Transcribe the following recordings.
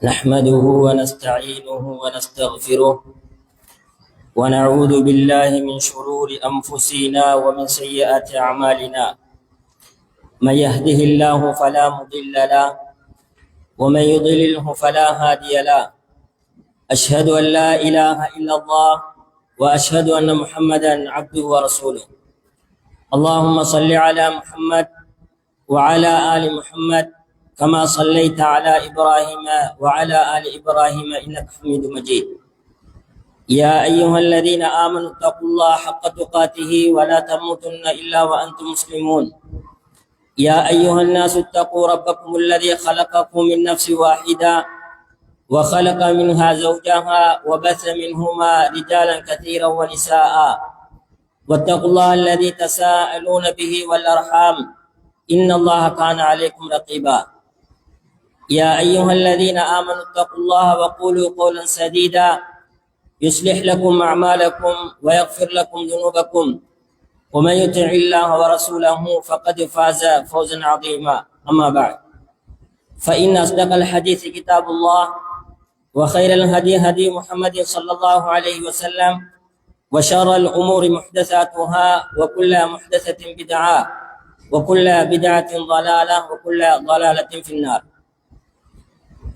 نحمده ونستعينه ونستغفره ونعوذ بالله من شرور أنفسنا ومن سيئات أعمالنا. من يهده الله فلا مضل له ومن يضلله فلا هادي له. أشهد أن لا إله إلا الله وأشهد أن محمدا عبده ورسوله. اللهم صل على محمد وعلى آل محمد كما صليت على إبراهيم وعلى آل إبراهيم إنك حميد مجيد. يا أيها الذين آمنوا اتقوا الله حق تقاته ولا تموتن إلا وأنتم مسلمون. يا أيها الناس اتقوا ربكم الذي خلقكم من نفس واحدة وخلق منها زوجها وبث منهما رجالا كثيرا ونساء. واتقوا الله الذي تساءلون به والأرحام إن الله كان عليكم رقيبا. يا أيها الذين آمنوا اتقوا الله وقولوا قولا سديدا يصلح لكم أعمالكم ويغفر لكم ذنوبكم ومن يطع الله ورسوله فقد فاز فوزا عظيما. أما بعد، فإن أصدق الحديث كتاب الله وخير الهدي هدي محمد صلى الله عليه وسلم وشر الأمور محدثاتها وكل محدثة بدعة وكل بدعة ضلالة وكل ضلالة في النار.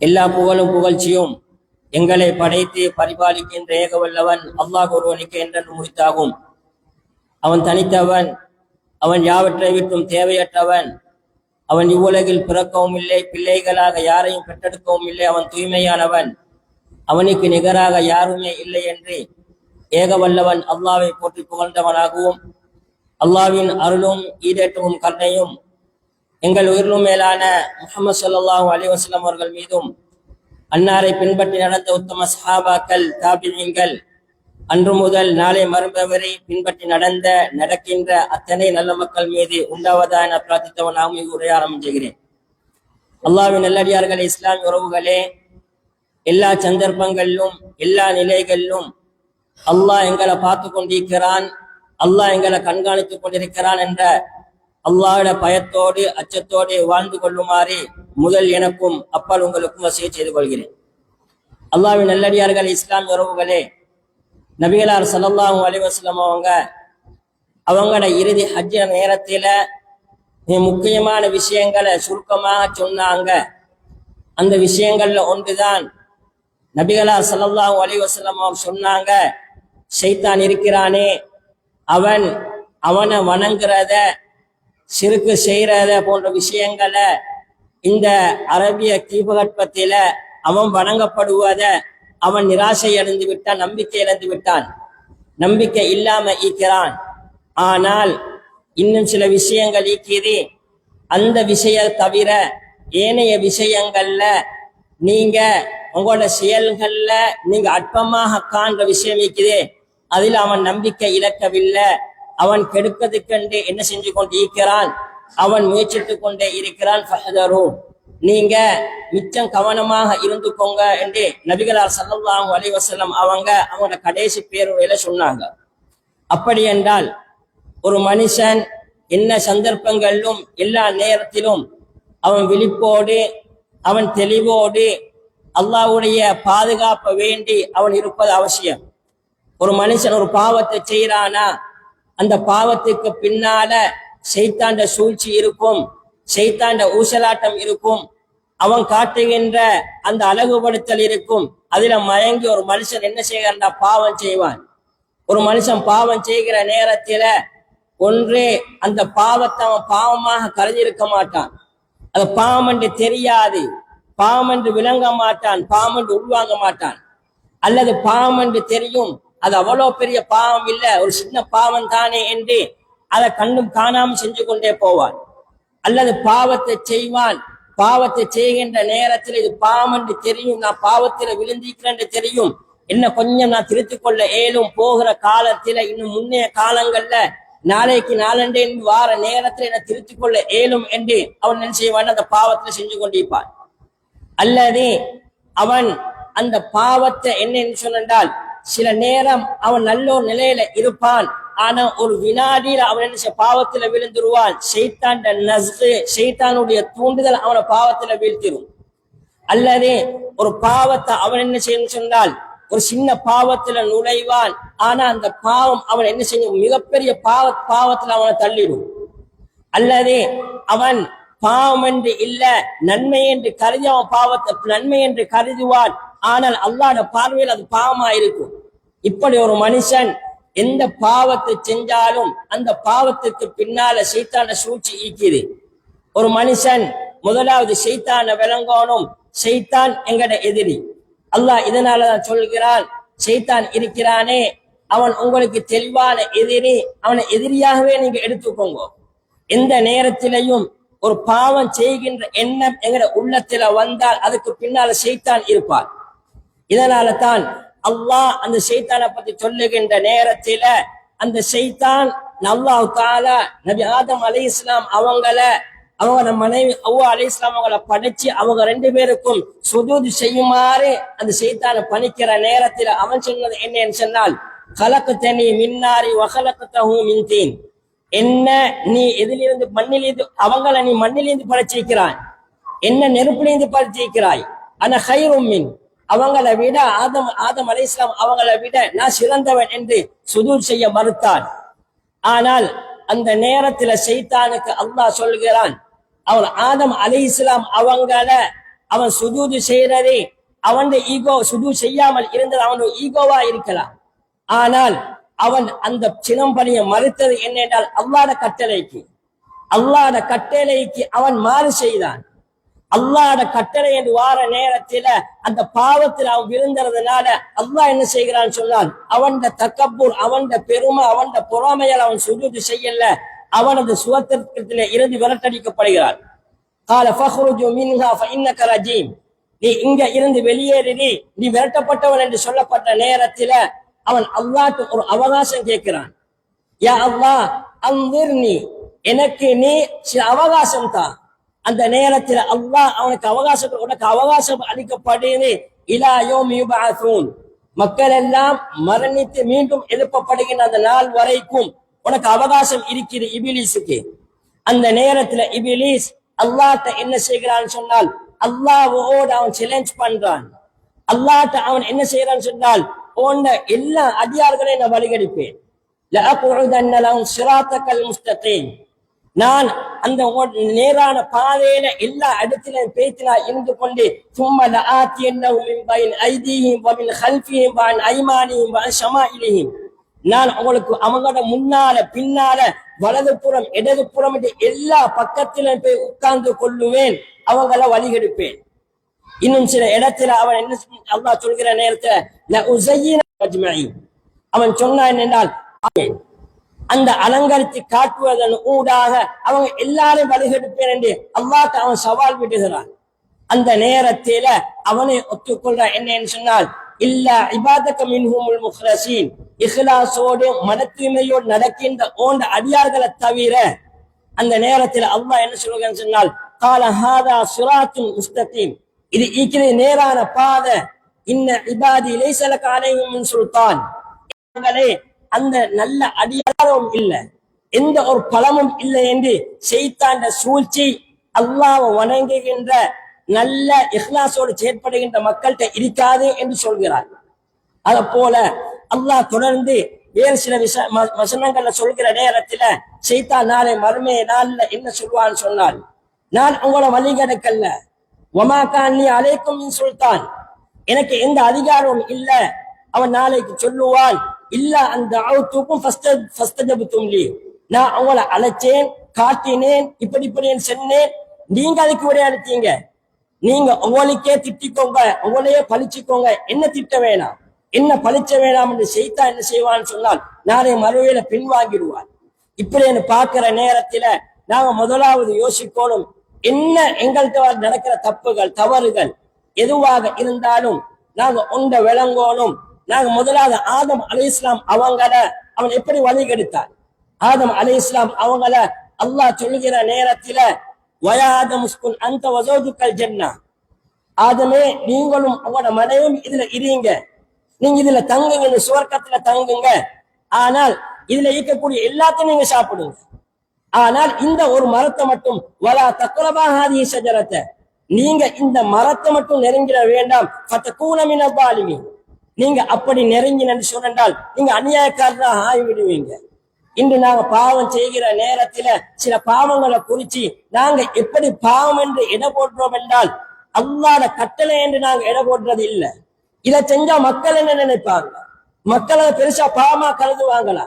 எல்லா புகழும் புகழ்ச்சியும் எங்களை படைத்து பரிபாலிக்கின்ற ஏகவல்லவன் அல்லாஹ் ஒருவனுக்கு என்றென்று முடித்தாகும். அவன் தனித்தவன், அவன் யாவற்றை விட்டும் தேவையற்றவன். அவன் இவ்வுலகில் பிறக்கவும் இல்லை, பிள்ளைகளாக யாரையும் பெற்றெடுக்கவும் இல்லை. அவன் தூய்மையானவன், அவனுக்கு நிகராக யாருமே இல்லை என்று ஏகவல்லவன் அல்லாஹ்வை போற்றி புகழ்ந்தவனாகவும், அல்லாஹ்வின் அருளும் ஈடேற்றமும் கருணையும் எங்கள் உயிரிலும் மேலான முஹம்மது ஸல்லல்லாஹு அலைஹி வஸல்லம் அவர்கள் மீதும், அன்னாரை பின்பற்றி நடந்த உத்தம சஹாபாக்கள், தாபிஈன்கள், அன்று முதல் நாளை மறுபவரை பின்பற்றி நடக்கின்ற அத்தனை நல்ல மக்கள் மீது உண்டாவதா என பிரார்த்தித்தவனாகவும் உரைய ஆரம்பிச்சுகிறேன். அல்லாஹ்வின் நல்லடியார்களே, இஸ்லாமிய உறவுகளே, எல்லா சந்தர்ப்பங்களிலும் எல்லா நிலைகளிலும் அல்லாஹ் எங்களை பார்த்து கொண்டிருக்கிறான், அல்லாஹ் எங்களை கண்காணித்துக் கொண்டிருக்கிறான் என்ற அல்லாஹ்வுடைய பயத்தோடு அச்சத்தோடு வாழ்ந்து கொள்ளுமாறு முதல் எனக்கும் அப்பால் உங்களுக்கும் வசியத் செய்து கொள்கிறேன். அல்லாஹ்வின் நல்லடியார்கள், இஸ்லாமிய உறவுகளே, நபிகளார் ஸல்லல்லாஹு அலைஹி வஸல்லம் அவங்களோட இறுதி ஹஜ் நேரத்தில முக்கியமான விஷயங்களை சுருக்கமாக சொன்னாங்க. அந்த விஷயங்கள்ல ஒன்றுதான் நபிகளார் ஸல்லல்லாஹு அலைஹி வஸல்லம் சொன்னாங்க, ஷைத்தான் இருக்கிறானே, அவனை வணங்குறத, சிறுக்கு செய்யறத போன்ற விஷயங்களை இந்த அரபிய தீபகற்பத்தில அவன் வணங்கப்படுவத அவன் நிராசை அடைந்து விட்டான், நம்பிக்கை இழந்து விட்டான், நம்பிக்கை இல்லாம ஈக்கிறான். ஆனால் இன்னும் சில விஷயங்கள் ஈக்கிது. அந்த விஷய தவிர ஏனைய விஷயங்கள்ல நீங்க உங்களோட செயல்கள்ல நீங்க அற்பமாக காண்ற விஷயம் ஈக்குது. அதில் அவன் நம்பிக்கை இழக்கவில்லை, அவன் கெடுப்பதுக்கென்று என்ன செஞ்சு கொண்டு இருக்கிறான், அவன் முயற்சித்துக் கொண்டே இருக்கிறான். ஃபஹதரு, நீங்க மிச்சம் கவனமாக இருந்துக்கோங்க என்று நபிகளார் ஸல்லல்லாஹு அலைஹி வஸல்லம் அவங்களோட கடைசி பேருரையில சொன்னாங்க. அப்படி என்றால் ஒரு மனுஷன் என்ன சந்தர்ப்பங்களிலும் எல்லா நேரத்திலும் அவன் விழிப்போடு அவன் தெளிவோடு அல்லாஹ்வுடைய பாதுகாப்பை வேண்டி அவன் இருப்பது அவசியம். ஒரு மனுஷன் ஒரு பாவத்தை செய்யறானா, அந்த பாவத்துக்கு பின்னால ஷைத்தாண்ட சூழ்ச்சி இருக்கும், ஷைத்தாண்ட ஊசலாட்டம் இருக்கும், அவன் காட்டுகின்ற அந்த அழகுபடுத்தல் இருக்கும். அதுல மயங்கி ஒரு மனுஷன் என்ன செய்கிறான்டா, பாவம் செய்வான். ஒரு மனுஷன் பாவம் செய்கிற நேரத்தில ஒன்று அந்த பாவத்தை அவன் பாவமாக கருதியிருக்க மாட்டான், அது பாவம் என்று தெரியாது, பாவம் என்று விளங்க மாட்டான், பாவம் என்று உள்வாங்க மாட்டான். அல்லது பாவம் என்று தெரியும், அது அவ்வளவு பெரிய பாவம் இல்லை, ஒரு சின்ன பாவம் தானே என்று அதை கண்ணும் காணாமல் செஞ்சு கொண்டே போவான். அல்லது பாவத்தை செய்வான், பாவத்தை செய்கின்ற நேரத்தில் இது பாவம் என்று தெரியும், நான் பாவத்தில் விழுந்திருக்கிறேன் என்று தெரியும், என்ன கொஞ்சம் நான் திருத்திக் கொள்ள ஏலும், போகிற காலத்தில இன்னும் முன்னைய காலங்கள்ல நாளைக்கு நாளண்டே வார நேரத்தில் என்ன திருத்திக் கொள்ள ஏலும் என்று அவன் என்ன செய்வான், அந்த பாவத்துல செஞ்சு கொண்டிருப்பான். அல்லது அவன் அந்த பாவத்தை என்ன சொன்னால், சில நேரம் அவன் நல்ல ஒரு நிலையில இருப்பான், ஆனா ஒரு வினாடியில் அவன் என்ன பாவத்துல விழுந்துருவான். ஷைத்தானுடைய தூண்டுதல் அவனை பாவத்துல வீழ்த்திடும். அல்லது ஒரு பாவத்தை அவன் என்ன செய்யணும் சொன்னால் ஒரு சின்ன பாவத்துல நுழைவான். ஆனா அந்த பாவம் அவன் என்ன செய்யும், மிகப்பெரிய பாவத்துல அவனை தள்ளிடும். அல்லது அவன் பாவம் என்று இல்ல நன்மை என்று கருதி அவன் பாவத்தை நன்மை என்று கருதுவான். ஆனால் அல்லாஹ்வுடைய பார்வையில் அது பாவமா இருக்கும். இப்படி ஒரு மனுஷன் எந்த பாவத்தை செஞ்சாலும் அந்த பாவத்துக்கு பின்னால ஷைத்தான சூழ்ச்சி ஈக்குது. ஒரு மனுஷன் முதலாவது ஷைத்தான விளங்கணும். ஷைத்தான் எங்கட எதிரி. அல்லாஹ் இதனாலதான் சொல்கிறான், ஷைத்தான் இருக்கிறானே அவன் உங்களுக்கு தெளிவான எதிரி, அவனை எதிரியாகவே நீங்க எடுத்துக்கோங்க. எந்த நேரத்திலையும் ஒரு பாவம் செய்கின்ற எண்ணம் எங்கட உள்ளத்துல வந்தால் அதுக்கு பின்னால ஷைத்தான் இருப்பார். இதனால தான் அல்லாஹ் அந்த ஷைத்தானை பத்தி சொல்லுகின்ற நேரத்தில அந்த ஷைத்தான் அல்லாஹ் தஆலா நபி ஆதம் அலைஹிஸ்ஸலாம் அவங்க மனைவி ஹவ்வா அலைஹிஸ்ஸலாம் அவங்கள படைச்சு அவங்க ரெண்டு பேருக்கும் சுஜூத் செய்யுமாறு அந்த ஷைத்தானை பணிக்கிற நேரத்தில் அவன் சொன்னது என்னன்னு சொன்னால், கலக்தனி மின் நாரி வ கலக்தஹு மின் தீன். என்ன நீ எதிலிருந்து மண்ணிலிருந்து அவங்கள நீ மண்ணிலிருந்து படைச்சிருக்கிறாய், என்ன நெருப்பிலிருந்து படைச்சிருக்கிறாய். ஆனா கைரும் மின் அவங்களை விட ஆதம் அலைஹிஸ்ஸலாம் அவங்களை விட நான் சிறந்தவன் என்று சுஜூத் செய்ய மறுத்தான். ஆனால் அந்த நேரத்துல ஷைத்தானுக்கு அல்லாஹ் சொல்கிறான், அவன் ஆதம் அலைஹிஸ்ஸலாம் அவன் சுஜூது செய்யறதே அவன் ஈகோ, சுஜூத் செய்யாமல் இருந்தது அவனுடைய ஈகோவா இருக்கலாம். ஆனால் அவன் அந்த சினம்பணியை மறுத்தது என்ன என்றால் அல்லாஹ்வுடைய கட்டளைக்கு அவன் மாறு செய்தான். அல்லாஹ்வுடைய கட்டளை என்று வார நேரத்தில அந்த பாவத்தில் அவன் விழுந்ததுனால அல்லாஹ் என்ன செய்கிறான் சொன்னால், அவன் தக்கபூர், அவன் பெருமை, அவன் பொறாமையால் அவன் சுஜூது செய்யல, அவனது சுவத்திற்கிலே இருந்து விரட்டடிக்கப்படுகிறான். கால ஃபஹ்ருஜு மின்ஹா ஃபஇன்னக ரஜீம், நீ இங்க இருந்து வெளியேறி நீ விரட்டப்பட்டவன் என்று சொல்லப்பட்ட நேரத்தில அவன் அல்லாஹ்க்கு ஒரு அவகாசம் கேட்கிறான். யா அல்லாஹ் அன்திர்னி, எனக்கு நீ சில அவகாசம் தான். அந்த நேரத்தில் அல்லாஹ் உனக்கு அவகாசம் அளிக்கப்படுது. இலா யௌமி யுபஅஸூன், மக்கள் எல்லாம் மரணித்து மீண்டும் எழுப்பப்படுகின்ற அந்த நாள் வரைக்கும் உனக்கு அவகாசம் இருக்கிறது இபிலிஸுக்கு. அந்த நேரத்துல இபிலிஸ் அல்லாஹ்ட்ட என்ன செய்கிறான்னு சொன்னால், அல்லாஹ்வோடு அவன் சேலஞ்ச் பண்றான். அல்லாஹ்ட்ட அவன் என்ன செய்யறான்னு சொன்னால், போன்ற எல்லா அடியார்களையும் நான் வழிகெடுப்பேன். லஅகுஉதன்ன லஹும் ஸிராத்தகல் முஸ்தகீம், நான் அந்த நேரான பாதையில எல்லா இடத்திலும் பேத்தினா இருந்து கொண்டு சும்ம லஆத்தியன்னஹும் மின் பைன் ஐதீஹிம் வ மின் கல்ஃபிஹிம் வ அன் ஐமானிஹிம் வ அன் ஷமாயிலிஹிம், நான் உங்களுக்கு அவங்களோட முன்னால பின்னால வலதுபுறம் இடதுபுறம் எல்லா பக்கத்திலும் போய் உட்கார்ந்து கொள்ளுவேன், அவங்கள வழிகெடுப்பேன். இன்னும் சில இடத்துல அவன் என்ன அல்லாஹ் சொல்கிற நேரத்துல அவன் சொன்னான் என்றால் அந்த அலங்கரித்து காட்டுவதன் ஊடாக அவங்க எல்லாரும் வழிகெடுப்பேன் என்று அல்லாஹ்க்கு அவன் சவால் விடுகிறான். அந்த நேரத்தில அவனை ஒத்துக்கொள்றான். என்னன்னு சொன்னால், இல்ல இபாதக மின்ஹுமுல் முக்லஸீன், இஹ்லாஸோடு மன தூய்மையோடு நடக்கின்ற ஓண்ட அடியார்களை தவிர. அந்த நேரத்தில் அல்லாஹ் என்ன சொல்கிறான்னு சொன்னால், கால ஹாதா சிராத்துன் முஸ்தகீம், இது ஈக்கிறது நேரான பாதை. இன்ன இபாதி லைஸ லக அலைஹிம் மின் சுல்தான், அந்த நல்ல அடியாரும் இல்லை, எந்த ஒரு பலமும் இல்லை என்று ஷைத்தான்ட சூழ்ச்சி அல்லாஹ்வை வணங்குகின்ற நல்ல இஹ்லாஸோடு செயற்படுகின்ற மக்கள்கிட்ட இருக்காது என்று சொல்கிறார். அத போல அல்லாஹ் தொடர்ந்து வேறு சில வசனங்கள்ல சொல்கிற நேரத்துல ஷைத்தான் நாளை மறுமை நாள்ல என்ன சொல்வான்னு சொன்னால், நான் உங்களை வழிகெடுக்கல்ல, வமா கான் லி அலைக்கும் மின் சுல்தான், எனக்கு எந்த அதிகாரமும் இல்ல. அவன் நாளைக்கு சொல்லுவான், இல்ல அந்த அவுத்துக்கும் ஃபஸ்தஜப்தும் லி, நான் உங்களை அழைச்சேன், காட்டினேன், இப்படி சொன்னேன், நீங்க அதுக்கு விளையாடுத்தீங்க. நீங்க உங்களுக்கே திட்டிக்கோங்க, உங்களையே பழிச்சுக்கோங்க, என்ன திட்ட வேணாம், என்ன பழிச்ச வேணாம் என்று ஷைத்தான் என்ன செய்வான்னு சொன்னால் நாளை மறுவையில பின்வாங்கிடுவான். இப்படி பார்க்கிற நேரத்துல நாங்க முதலாவது யோசிக்கணும், என்ன எங்கள்கிட்ட நடக்கிற தப்புகள் தவறுகள் எதுவாக இருந்தாலும் நாங்க ஒன்றை விளங்கணும். நாங்க முதலாவது ஆதம் அலைஹிஸ்ஸலாம் அவன் எப்படி வழிகெடுத்தார். ஆதம் அலைஹிஸ்ஸலாம் அவங்கள அல்லாஹ் சொல்லுகிற நேரத்தில வயாதம் உஸ்குன் அன்த வஸௌஜுக்கல் ஜன்னah, ஆதமே நீங்களும் உங்களோட மனைவியும் இதுல இருங்க, நீங்க இதுல தங்குங்க, சுவர்க்கத்துல தங்குங்க, ஆனால் இதுல இருக்கக்கூடிய எல்லாத்தையும் நீங்க சாப்பிடுங்க, ஆனால் இந்த ஒரு மரத்தை மட்டும் வலா தக்ரபா ஹாதிஹி ஷஜரத, நீங்க இந்த மரத்தை மட்டும் நெருங்கிட வேண்டாம், நீங்க அப்படி நெருங்கினு சொன்னால் நீங்க அநியாயக்காரராக ஆகிவிடுவீங்க. இன்று நாங்க பாவம் செய்கிற நேரத்துல சில பாவங்களை குறிச்சு நாங்க எப்படி பாவம் என்று எடை போடுறோம் என்றால் அல்லாஹ்வுடைய கட்டளை என்று நாங்க எடை போடுறது இல்லை. இதை செஞ்சா மக்கள் என்ன நினைப்பாங்க? மக்கள் அதை பெருசா பாவமா கருதுவாங்களா?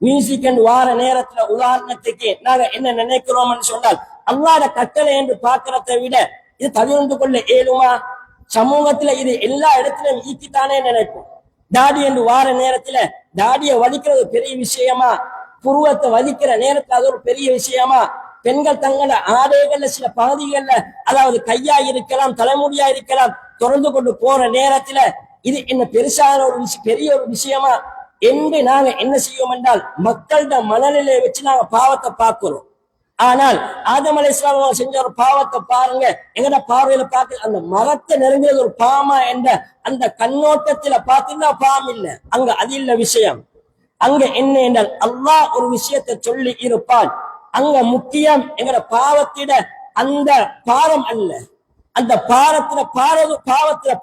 மியூசிக் என்று வார நேரத்துல உதாரணத்துக்கு நாங்க என்ன நினைக்கிறோம்னு சொன்னால் அல்லாஹ்வுடைய கட்டளை என்று பார்க்கிறதை விட இது தவிர்த்து கொள்ள இயலுமா? சமூகத்துல இது எல்லா இடத்திலும் ஈக்கித்தானே நினைப்போம். தாடி என்று வார நேரத்துல தாடியை வலிக்கிறது பெரிய விஷயமா? புருவத்தை வலிக்கிற நேரத்துல அது ஒரு பெரிய விஷயமா? பெண்கள் தங்கள ஆடைகள்ல சில பகுதிகள்ல, அதாவது கையா இருக்கலாம், தலைமுடியா இருக்கலாம், தொடர்ந்து கொண்டு போற நேரத்துல இது என்ன பெருசான ஒரு பெரிய ஒரு விஷயமா என்று நாங்க என்ன செய்வோம் என்றால் மக்கள்கிட்ட மனநிலையை வச்சு நாங்க பாவத்தை பார்க்கிறோம். ஆனால் ஆதம் அலைஹிஸ்ஸலாம் செஞ்ச ஒரு பாவத்தை பாருங்க, எங்கட பார்வையில பார்த்து அந்த மரத்தை நெருங்கியது ஒரு பாவமா என்ற அந்த கண்ணோட்டத்துல பார்த்தீங்கன்னா பாவம் இல்லை. அங்க அது இல்ல விஷயம். அங்க என்ன என்றால் அல்லாஹ் ஒரு விஷயத்தை சொல்லி இருப்பான். அங்க முக்கியம் எங்கட பாவத்திட அந்த பாரம் அல்ல, அந்த பாவத்துல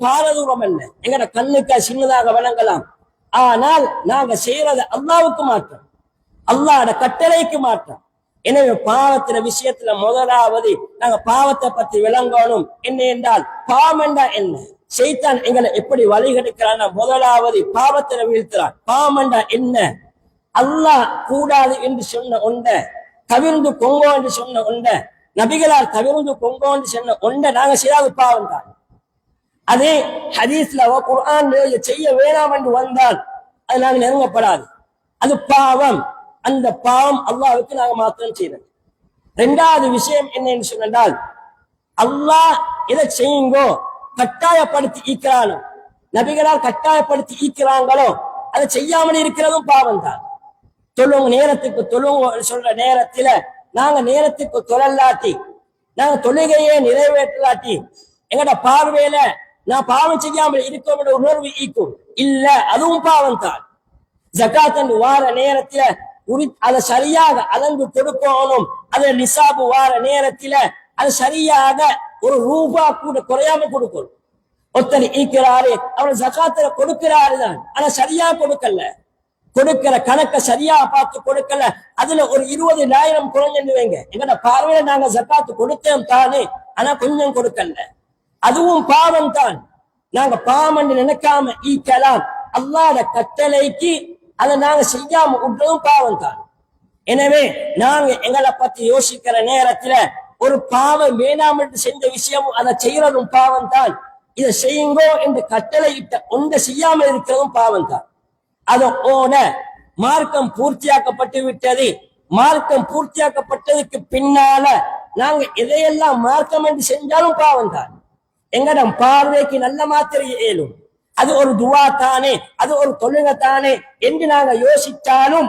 பாரதூரம் அல்ல. எங்கட கண்ணுக்கு சின்னதாக விளங்கலாம், ஆனால் நாங்க செய்யறது அல்லாஹ்வுக்கு மாற்றம், அல்லாஹ்வோட கட்டளைக்கு மாற்றம். எனவே பாவத்தின விஷயத்துல முதலாவது நாங்க பாவத்தை பத்தி விளங்கணும். என்ன என்றால் பாவம் என்றா என்ன, ஷைத்தான் எங்களை எப்படி வழிகெடுக்கிறான்? முதலாவது பாவத்தின வீழ்த்துறான். பாவம் என்றா என்ன? அல்லாஹ் கூடாது என்று சொன்ன ஒன்றை, தவிர்ந்து கொங்கோ என்று சொன்ன ஒன்றை, நபிகளால் தவிர்ந்து கொங்கோ என்று சொன்ன ஒன்றை நாங்க செய்யாத பாவம் தான். அதே ஹதீஸ்ல குர்ஆன் செய்ய வேணாம் என்று வந்தால் அது நாங்க நெருங்கப்படாது, அது பாவம். அந்த பாவம் அல்லாஹ்வுக்கு நாங்க மாத்திரம் செய்யறது. இரண்டாவது விஷயம் என்னன்னு சொன்னால் அல்லாஹ் எதை செய்யுங்கோ கட்டாயப்படுத்தி ஈக்கிறானோ, நபிகளால் கட்டாயப்படுத்தி ஈக்கிறாங்களோ அதை செய்யாமல் இருக்கிறதும் பாவம் தான். தொழுங்க நேரத்துக்கு தொழுங்க சொல்ற நேரத்துல நாங்க நேரத்துக்கு தொழலாட்டி, நாங்க தொழுகையே நிறைவேற்றலாட்டி எங்கட பார்வையில நான் பாவம் செய்யாமல் இருக்கோம் என்ற உணர்வு ஈக்கும் இல்ல, அதுவும் பாவம் தான். ஜகாத் என்று வார நேரத்துல அதை சரியாக அளந்து கொடுக்கணும். அதை நிசாபு வார நேரத்துல அது சரியாக ஒரு ரூபா கூட குறையாம கொடுக்கணும். ஒருத்தர் ஈக்கிறாரு, அவர் ஜகாத்துல கொடுக்கிறாரு தான், ஆனா சரியா கொடுக்கல, கொடுக்கிற கணக்கை சரியா பார்த்து கொடுக்கல. அதுல ஒரு 20,000 குறைஞ்சு வைங்க, எங்கட பார்வையில நாங்க ஜகாத்து கொடுத்தோம் தானே, ஆனா கொஞ்சம் கொடுக்கல, அதுவும் பாவம் தான். நாங்க பாவம் என்று நினைக்காம ஈக்கலாம், அல்லாஹ்வுடைய கட்டளைக்கு அதை நாங்க செய்யாம விடுறதும் பாவம் தான். எனவே நாங்க எங்களை பத்தி யோசிக்கிற நேரத்துல ஒரு பாவம் வேணாம் என்று செஞ்ச விஷயமும் அதை செய்யறதும் பாவம் தான். இதை செய்யுங்கோ என்று கட்டளை இட்ட ஒன்றை செய்யாமல் இருக்கிறதும் பாவம் தான். அதோட மார்க்கம் பூர்த்தியாக்கப்பட்டு விட்டது. மார்க்கம் பூர்த்தியாக்கப்பட்டதுக்கு பின்னால நாங்க எதையெல்லாம் மார்க்கம் என்று செஞ்சாலும் பாவம் தான். எங்களிடம் பார்வைக்கு நல்ல மாத்திரை இயலும், அது ஒரு துவா தானே, அது ஒரு தொழுகை தானே என்று நாங்க யோசித்தாலும்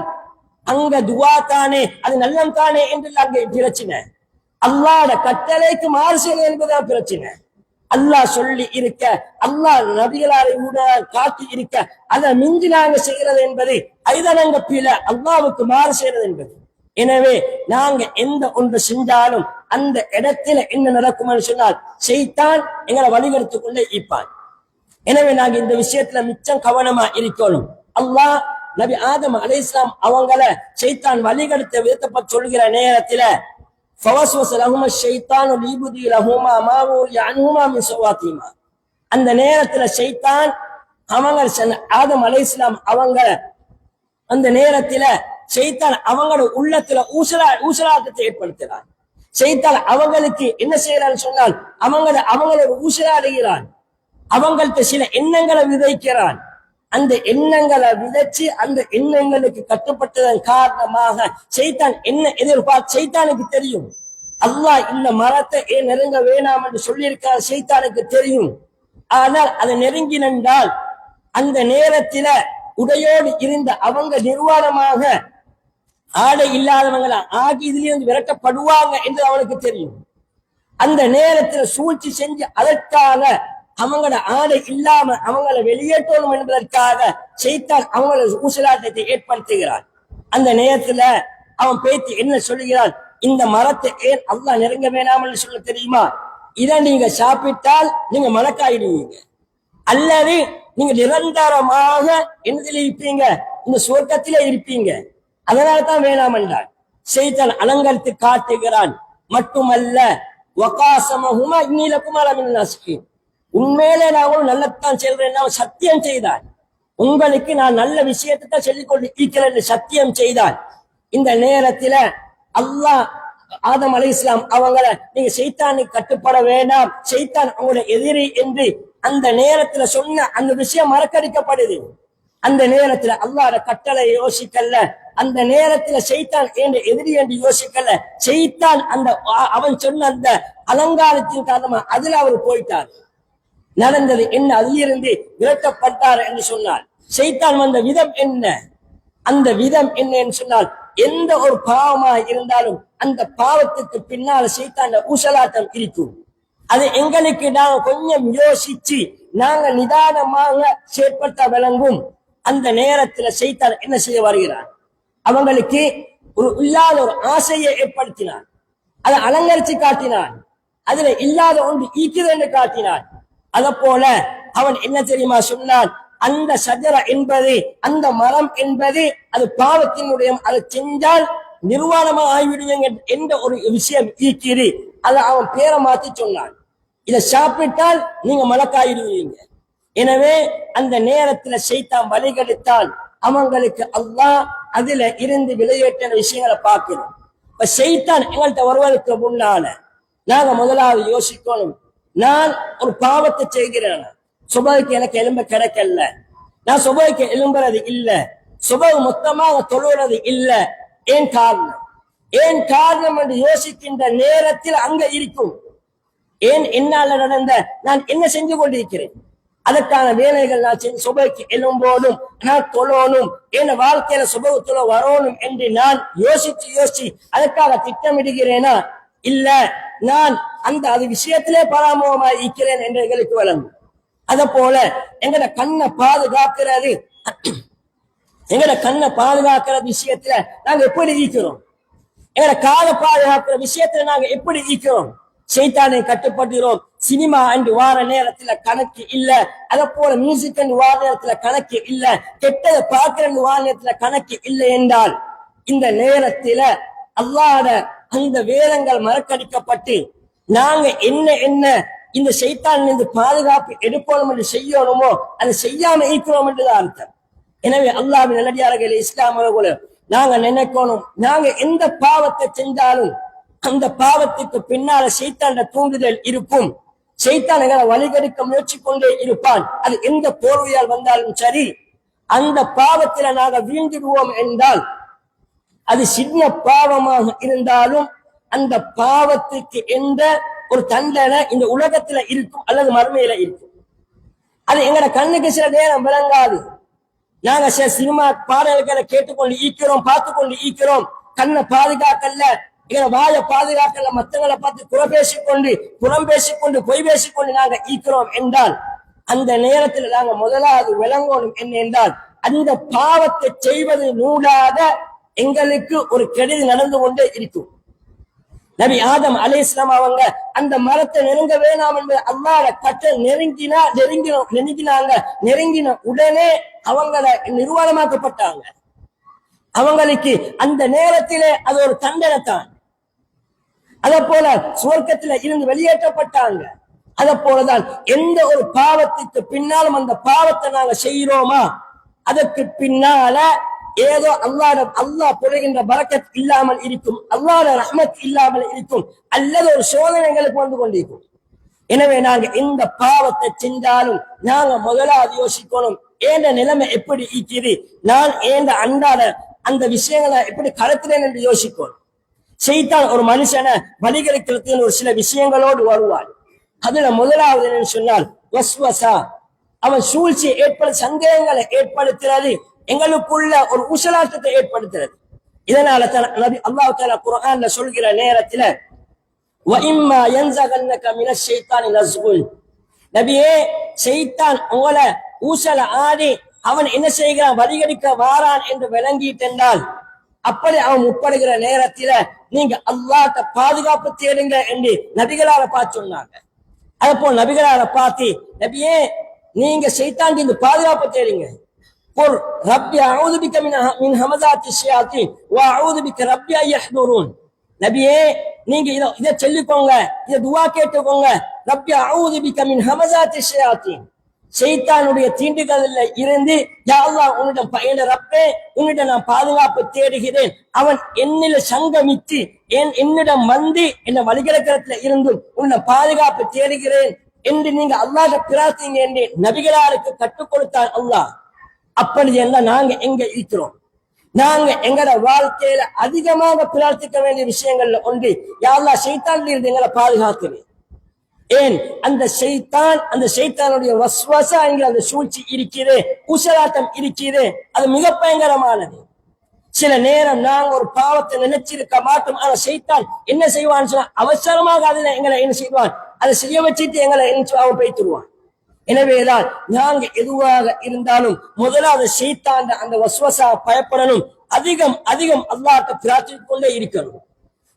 அங்க துவா தானே, அது நல்லம் தானே என்று அங்க பிரச்சனை. அல்லாஹ்வுடைய கட்டளைக்கு மாறு செய்வது என்பதுதான் பிரச்சனை. அல்லாஹ் சொல்லி இருக்க, அல்லாஹ் நபிகளாரை காட்டி இருக்க, அதை மிஞ்சி நாங்க செய்கிறது என்பது ஐதனங்க பில, அல்லாஹ்வுக்கு மாறு செய்யறது என்பது. எனவே நாங்க எந்த ஒன்று செஞ்சாலும் அந்த இடத்துல என்ன நடக்கும்னு சொன்னால் ஷைத்தான் எங்களை வழிகெடுத்துக் கொண்டே இருப்பான். எனவே நாங்க இந்த விஷயத்துல மிச்சம் கவனமா இருக்கணும். அல்லாஹ் நபி ஆதம் அலைஹிஸ்ஸலாம் அவங்கள ஷைத்தான் வழிகெடுத்த விதத்தை பற்றி சொல்கிற நேரத்துல அந்த நேரத்துல ஷைத்தான் அவங்க ஆதம் அலைஹிஸ்ஸலாம் அவங்க அந்த நேரத்துல ஷைத்தான் அவங்களோட உள்ளத்துல ஊசலாட்டத்தை ஏற்படுத்துகிறான். ஷைத்தான் அவங்களுக்கு என்ன செய்யறான்னு சொன்னால் அவங்களோட ஊசலாடுகிறான், அவங்கள்ட்ட சில எண்ணங்களை விதைக்கிறான். அந்த எண்ணங்களை விதைச்சு அந்த எண்ணங்களுக்கு கட்டுப்பட்டதன் காரணமாக ஷைத்தான் என்ன எதிர்பார்த்து, ஷைத்தானுக்கு தெரியும் அல்லாஹ் இந்த மரத்தை ஏன் நெருங்க வேணாம் என்று சொல்லியிருக்கார், ஷைத்தானுக்கு தெரியும். ஆனால் அதை நெருங்கி நின்றால் அந்த நேரத்தில உடையோடு இருந்த அவங்க நிர்வாணமாக ஆடை இல்லாதவங்களா ஆகி இதிலிருந்து விரட்டப்படுவாங்க என்று அவனுக்கு தெரியும். அந்த நேரத்தில் சூழ்ச்சி செஞ்சு அதற்காக அவங்களோட ஆடை இல்லாம அவங்களை வெளியேற்றணும் என்பதற்காக ஷைத்தான் அவங்களோட ஊசலாட்டத்தை ஏற்படுத்துகிறான். அந்த நேரத்துல அவன் பேச்சு என்ன சொல்லுகிறான், இந்த மரத்தை ஏன் அல்லாஹ் நெருங்க வேணாமல் சொல்ல தெரியுமா? இதை நீங்க சாப்பிட்டால் நீங்க மலக்காயிடுவீங்க, அல்லது நீங்க நிரந்தரமாக என்னதில் இருப்பீங்க, இந்த சொர்க்கத்திலே இருப்பீங்க. அதனால தான் வேணாம் என்றான். ஷைத்தான் அலங்கரித்து காட்டுகிறான். மட்டுமல்ல, வகாசமஹுமா இன்னீ லகுமா லமினன் நாசிஹீன், உண்மையிலே நான் நல்லத்தான் சொல்றேன், சத்தியம் செய்தான், உங்களுக்கு நான் நல்ல விஷயத்தை தான் சொல்லிக்கொண்டு இருக்கிறேன் சத்தியம் செய்தான். இந்த நேரத்துல அல்லாஹ் ஆதம் அலைஹிஸ்ஸலாம் அவங்கள நீங்க ஷைத்தானுக்கு கட்டுப்பட வேண்டாம், ஷைத்தான் அவங்களோட எதிரி என்று அந்த நேரத்துல சொன்ன அந்த விஷயம் மறக்கடிக்கப்படுது. அந்த நேரத்துல அல்லாஹ்வோட கட்டளை யோசிக்கல, அந்த நேரத்துல ஷைத்தான் என்ற எதிரி என்று யோசிக்கல. ஷைத்தான் அந்த அவன் சொன்ன அந்த அலங்காரத்தின் காரணமா அதுல அவர் போயிட்டார். நடந்தது என்ன, அதிலிருந்து விரட்டப்பட்டார் என்று சொன்னார். ஷைத்தான் வந்த விதம் என்ன, அந்த விதம் என்ன என்று சொன்னால், எந்த ஒரு பாவமா இருந்தாலும் அந்த பாவத்துக்கு பின்னால் ஷைத்தான் ஊசலாட்டம் இருக்கும். அது எங்களுக்கு நாங்க கொஞ்சம் யோசிச்சு நாங்க நிதானமாக செயற்பட்ட விளங்கும். அந்த நேரத்துல ஷைத்தான் என்ன செய்ய வருகிறான், அவங்களுக்கு ஒரு இல்லாத ஒரு ஆசையை ஏற்படுத்தினான், அதை அலங்கரிச்சு காட்டினான், அதுல இல்லாத ஒன்று ஈக்குது என்று காட்டினான். அத போல அவன் என்ன தெரியுமா சொன்னான், அந்த ஷஜரா என்பது, அந்த மரம் என்பது அது பாவத்தினுடைய, அதை செஞ்சால் நிர்வாணமாக ஆகிவிடுவீங்க என்ற ஒரு விஷயம் ஈக்கிரி. அதை அவன் பேரை மாத்தி சொன்னான், இதை சாப்பிட்டால் நீங்க மலக்காயிடுவீங்க. எனவே அந்த நேரத்துல ஷைத்தான் வழிகெடுத்தான். அவங்களுக்கு அல்லாஹ் அதுல இருந்து வெளியேற்ற விஷயங்களை பார்க்கிறோம். இப்ப ஷைத்தான் எங்கள்கிட்ட வருவதற்கு முன்னால நாங்க முதலாவது யோசிக்கணும், நான் ஒரு பாவத்தை செய்கிறேன், சுபகுக்கு எனக்கு எலும்ப கிடைக்கல, நான் சுபகுக்கு எலும்புறது இல்ல, சுபகு மொத்தமாக தொழுறது இல்ல, ஏன் காரணம், ஏன் காரணம் என்று யோசிக்கின்ற நேரத்தில் அங்க இருக்கும். ஏன் என்னால நடந்த, நான் என்ன செஞ்சு கொண்டிருக்கிறேன், அதற்கான வேலைகள் நான் சுபைக்கு எழும்போதும் நான் தொழணும், என் வாழ்க்கையில சுபகு தொழ வரணும் என்று நான் யோசிச்சு அதற்காக திட்டமிடுகிறேனா, இல்ல நான் அந்த அது விஷயத்திலே பராமரமாக இருக்கிறேன் என்று எங்களுக்கு வழங்கும். அத போல எங்கட கண்ணை பாதுகாக்கிறது, எங்கட கண்ணை பாதுகாக்கிற விஷயத்துல நாங்க எப்படி இருக்கிறோம், எங்கட காலை பாதுகாக்கிற விஷயத்துல நாங்க எப்படி இருக்கிறோம். ஷைத்தானை கட்டுப்படுகிறோம். சினிமா அன்று வார நேரத்துல கணக்கு இல்ல, அத போல மியூசிக் அன்று வார நேரத்துல கணக்கு இல்ல, கெட்டதை பார்க்கிற வார நேரத்துல கணக்கு இல்லை என்றால், இந்த நேரத்துல அல்லாஹ்வோட அந்த வேதங்கள் மறக்கடிக்கப்பட்டு நாங்க என்ன இந்த ஷைத்தான் இருந்து பாதுகாப்பு எடுப்போம் என்று செய்யணுமோ அதை செய்யாம இருக்கிறோம் என்றுதான் அர்த்தம். எனவே அல்லாஹ்வின் நல்லடியார்களே, இஸ்லாமியர்களே, நாங்க நினைக்கணும், நாங்க எந்த பாவத்தை செஞ்சாலும் அந்த பாவத்துக்கு பின்னால ஷைத்தான தூண்டுதல் இருக்கும். ஷைத்தான் எங்களை வழிகெடுக்க முயற்சி கொண்டே இருப்பான். அது எந்த போர்வையால் வந்தாலும் சரி, அந்த பாவத்துல நாங்க வீழ்ந்துடுவோம் என்றால், அது சின்ன பாவமாக இருந்தாலும் அந்த பாவத்துக்கு எந்த ஒரு தண்டனை இந்த உலகத்துல இருக்கும் அல்லது மறுமையில இருக்கும். அது எங்கட கண்ணுக்கு சில நேரம் விளங்காது. நாங்க சில சினிமா பாடல்களை கேட்டுக்கொண்டு ஈக்கிறோம், பார்த்து கொண்டு ஈக்கிறோம், கண்ணை பாதுகாக்கல, எங்களை வாய பாதுகாக்கல, மத்தவங்களை பார்த்து புறம் பேசிக்கொண்டு பொய் பேசிக்கொண்டு நாங்க ஈக்கிறோம் என்றால், அந்த நேரத்தில் நாங்க முதலாவது விளங்கணும் என்ன என்றால், அந்த பாவத்தை செய்வது நூலாக எங்களுக்கு ஒரு கெடுதி நடந்து கொண்டே இருக்கும். நபி ஆதம் அலைஹிஸ்ஸலாம் அவங்க அந்த மரத்தை நெருங்க வேணாம் என்று அல்லாஹ்வோட கட்டளை நெருங்கின உடனே அவங்கள நிர்வாணமாக்கப்பட்டாங்க. அவங்களுக்கு அந்த நேரத்திலே அது ஒரு தண்டனை தான். அத போல சுவர்க்கத்துல இருந்து வெளியேற்றப்பட்டாங்க. அத போலதான் எந்த ஒரு பாவத்துக்கு பின்னாலும் அந்த பாவத்தை நாங்க செய்யறோமா, அதற்கு பின்னால ஏதோ அல்லாஹ் பொழுகின்ற பரக்கத் இல்லாமல் இருக்கும், அல்லாஹ்வோட ரஹ்மத் இல்லாமல் இருக்கும், அல்லது ஒரு சோதனைகளுக்கு வந்து கொண்டிருக்கும். எனவே நாங்க எந்த பாவத்தை செஞ்சாலும் நாங்க முதலாவது யோசிக்கணும், ஏந்த நிலைமை எப்படி இருக்குது, நான் ஏந்த அன்றாட அந்த விஷயங்களை எப்படி கடத்துறேன் என்று யோசிக்கணும். ஷைத்தான் ஒரு மனுஷனை வழிகெடுக்கிறதுக்கு ஒரு சில விஷயங்களோடு வருவான். அதுல முதலாவது என்னன்னு சொன்னால் வஸ்வசா, அவன் சூழ்ச்சியை சந்தேகங்களை ஏற்படுத்துறது, எங்களுக்குள்ள ஒரு ஊசலாட்டத்தை ஏற்படுத்துறது. இதனால நபி அல்லாஹ் தஆலா குர்ஆன்ல சொல்கிற நேரத்துல வஇம்மா யன்ஸகன்னக மினஷ் ஷைத்தானி நஸ்குல், நபியே ஷைத்தான் உங்களை ஊசல ஆடி அவன் என்ன செய்கிறான், வழிகெடுக்க வாரான் என்று விளங்கிட்டென்றால், அப்படி அவன் முற்படுகிற நேரத்தில நீங்க அல்லாஹ்ட்ட பாதுகாப்பு தேடுங்க என்று நபிகளார பார்த்து சொன்னாங்க. அதே போல் நபிகளார பார்த்து, நபியே நீங்க ஷைத்தான்கிட்ட இருந்து பாதுகாப்பு தேடுங்க. குல் ரப்பி அஊது பிக மின் ஹமஸாத்தி ஷயாத்தீன் வ அஊது பிக ரப்பி அன் யஹ்துரூன். நபியே நீங்க இதை சொல்லிக்கோங்க, இதை துஆ கேட்டுக்கோங்க. ரப்பி அஊது பிக மின் ஹமஸாத்தி ஷயாத்தீன், ஷைத்தானுடைய தீண்டுகளில் இருந்து யா அல்லாஹ் உன்னிடம் ரப்பே உன்னிடம் நான் பாதுகாப்பு தேடுகிறேன். அவன் என்னில சங்கமித்து என்னிடம் வந்து என்ன வழிகிடக்கிறதுல இருந்தும் உன்னிடம் பாதுகாப்பு தேடுகிறேன் என்று நீங்க அல்லாஹ்ட்ட பிரார்த்திங்க என்று நபிகளாருக்கு கற்றுக் கொடுத்தான் அல்லாஹ். அப்படி எல்லாம் நாங்க எங்க இருக்கிறோம்? நாங்க எங்கட வாழ்க்கையில அதிகமாக பிரார்த்திக்க வேண்டிய விஷயங்கள்ல ஒன்று, யா அல்லாஹ் ஷைத்தான்ல இருந்து எங்களை பாதுகாக்கிறேன். ஏன் அந்த ஷைத்தானுடைய வஸ்வசா என்கிற அந்த சூழ்ச்சி இருக்கிறே, ஊசலாட்டம் இருக்கிறே, அது மிக பயங்கரமானது. சில நேரம் நாங்க ஒரு பாவத்தை நினைச்சிருக்க மாட்டோம். ஆனா ஷைத்தான் என்ன செய்வான்னு சொன்னா அவசரமாக அதுல எங்களை என்ன செய்வான், அதை செய்ய வச்சுட்டு எங்களை அவன் போய்த்துருவான். எனவேதான் நாங்க எதுவாக இருந்தாலும் முதலாவது ஷைத்தான் அந்த வஸ்வசா பயப்படணும். அதிகம் அதிகம் அல்லாஹ்ட்ட பிரார்த்தித்துக் கொண்டே இருக்கணும்.